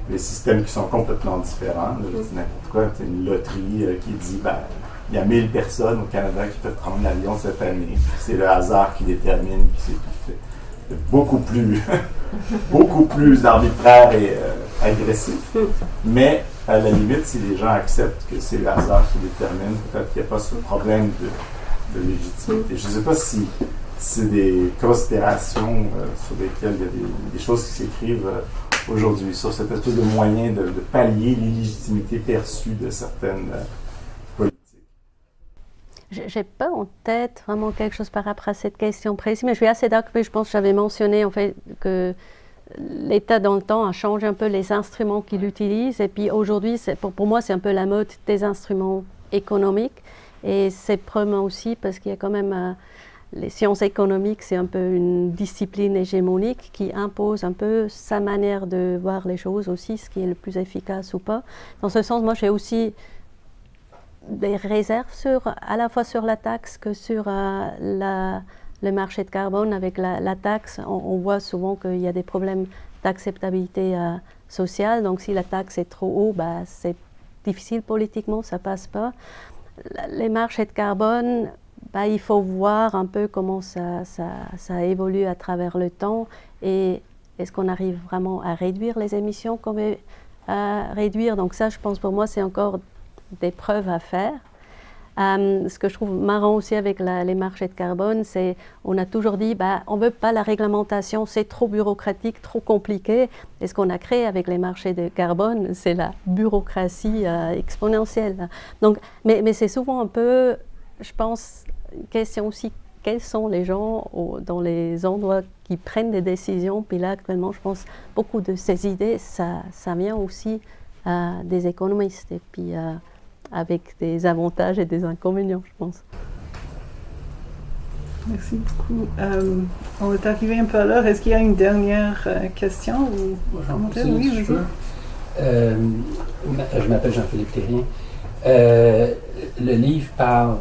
des systèmes qui sont complètement différents. Je dis n'importe quoi, une loterie qui dit il y a 1000 personnes au Canada qui peuvent prendre l'avion cette année. C'est le hasard qui détermine, puis c'est beaucoup plus arbitraire et agressif. Mais à la limite, si les gens acceptent que c'est le hasard qui détermine, peut-être qu'il n'y a pas ce problème de légitimité. Je ne sais pas si c'est des considérations sur lesquelles il y a des choses qui s'écrivent aujourd'hui, sur cette espèce de moyen de pallier l'illégitimité perçue de certaines politiques. Je n'ai pas en tête vraiment quelque chose par rapport à cette question précise, mais je suis assez d'accord. Je pense que j'avais mentionné en fait que l'État dans le temps a changé un peu les instruments qu'il utilise, et puis aujourd'hui, pour moi, c'est un peu la mode des instruments économiques, et c'est probablement aussi parce qu'il y a quand même les sciences économiques, c'est un peu une discipline hégémonique qui impose un peu sa manière de voir les choses aussi, ce qui est le plus efficace ou pas. Dans ce sens, moi, j'ai aussi des réserves à la fois sur la taxe que sur le marché de carbone. Avec la taxe, on voit souvent qu'il y a des problèmes d'acceptabilité sociale. Donc, si la taxe est trop haut, c'est difficile politiquement, ça passe pas. Les marchés de carbone, il faut voir un peu comment ça évolue à travers le temps, et est-ce qu'on arrive vraiment à réduire les émissions comme à réduire. Donc ça, je pense, pour moi, c'est encore des preuves à faire. Ce que je trouve marrant aussi avec les marchés de carbone, c'est on a toujours dit on ne veut pas la réglementation, c'est trop bureaucratique, trop compliqué. Et ce qu'on a créé avec les marchés de carbone, c'est la bureaucratie exponentielle. Donc, mais c'est souvent un peu, je pense, une question aussi, quels sont les gens dans les endroits qui prennent des décisions. Puis là, actuellement, je pense beaucoup de ces idées, ça vient aussi des économistes. Et puis avec des avantages et des inconvénients, je pense. Merci beaucoup. On est arrivé un peu à l'heure. Est-ce qu'il y a une dernière question ou commentaire? Oui, vas-y. Je m'appelle Jean-Philippe Thérien. Le livre parle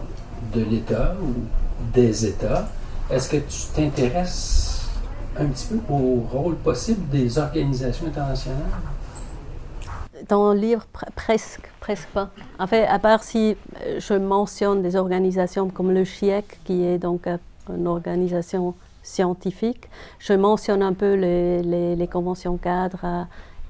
de l'État ou des États. Est-ce que tu t'intéresses un petit peu au rôle possible des organisations internationales? Dans le livre, presque pas. En fait, à part si je mentionne des organisations comme le GIEC, qui est donc une organisation scientifique, je mentionne un peu les conventions cadres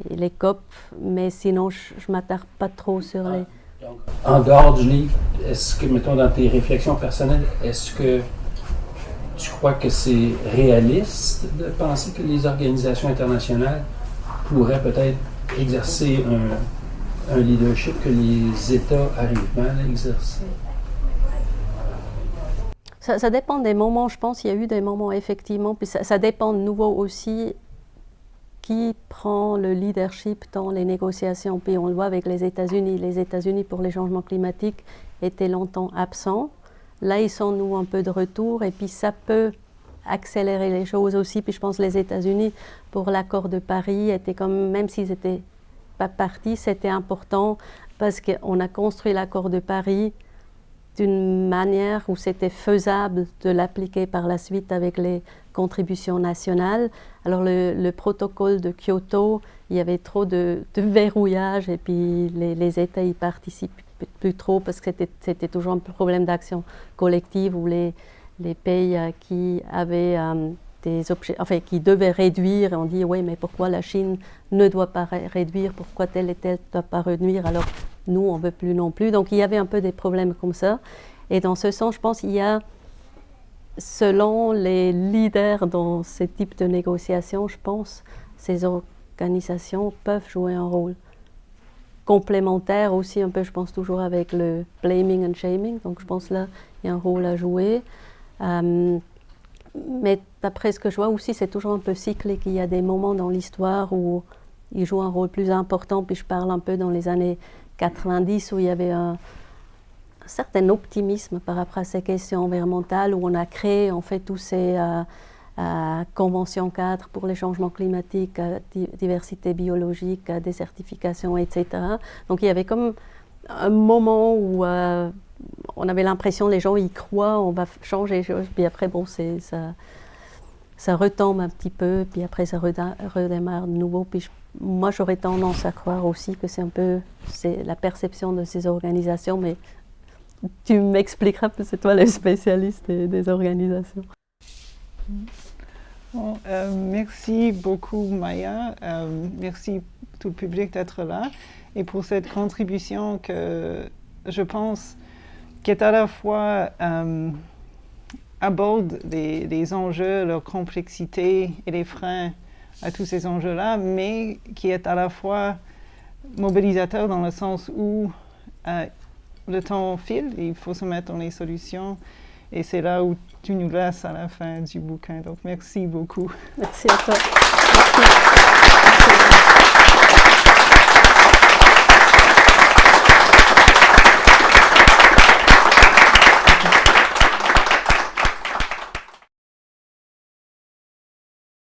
et les COP, mais sinon, je ne m'attarde pas trop sur les... Donc, en dehors du livre, est-ce que, mettons, dans tes réflexions personnelles, est-ce que tu crois que c'est réaliste de penser que les organisations internationales pourraient peut-être exercer un leadership que les États arrivent mal à exercer? Ça dépend des moments, je pense. Il y a eu des moments, effectivement. Puis ça dépend de nouveau aussi qui prend le leadership dans les négociations. Puis on le voit avec les États-Unis. Les États-Unis, pour les changements climatiques, étaient longtemps absents. Là, ils sont, nous, un peu de retour. Et puis ça peut accélérer les choses aussi. Puis je pense que les États-Unis, pour l'accord de Paris, étaient comme, même s'ils n'étaient pas partis, c'était important parce qu'on a construit l'accord de Paris d'une manière où c'était faisable de l'appliquer par la suite avec les contributions nationales. Alors le protocole de Kyoto, il y avait trop de verrouillage et puis les États y participent plus trop parce que c'était toujours un problème d'action collective où les pays qui avaient qui devaient réduire, on dit oui, mais pourquoi la Chine ne doit pas réduire, pourquoi telle et telle ne doit pas réduire, alors nous on ne veut plus non plus. Donc il y avait un peu des problèmes comme ça. Et dans ce sens, je pense qu'il y a, selon les leaders dans ce type de négociations, je pense, ces organisations peuvent jouer un rôle complémentaire aussi, un peu, je pense toujours avec le blaming and shaming. Donc je pense là, il y a un rôle à jouer. Mais d'après ce que je vois aussi, c'est toujours un peu cyclique. Il y a des moments dans l'histoire où ils jouent un rôle plus important. Puis je parle un peu dans les années 90 où il y avait un certain optimisme par rapport à ces questions environnementales, où on a créé en fait tous ces conventions cadres pour les changements climatiques, diversité biologique, désertification, etc. Donc il y avait comme un moment où on avait l'impression les gens y croient, on va changer les choses, puis après bon, ça retombe un petit peu, puis après ça redémarre de nouveau. Puis moi j'aurais tendance à croire aussi que c'est la perception de ces organisations, mais tu m'expliqueras, parce que c'est toi le spécialiste des organisations. Bon, merci beaucoup Maya, merci tout le public d'être là et pour cette contribution que je pense qui est à la fois aborde des enjeux, leur complexité et les freins à tous ces enjeux-là, mais qui est à la fois mobilisateur dans le sens où le temps file, et il faut se mettre dans les solutions, et c'est là où tu nous laisses à la fin du bouquin. Donc merci beaucoup. Merci à toi. Merci.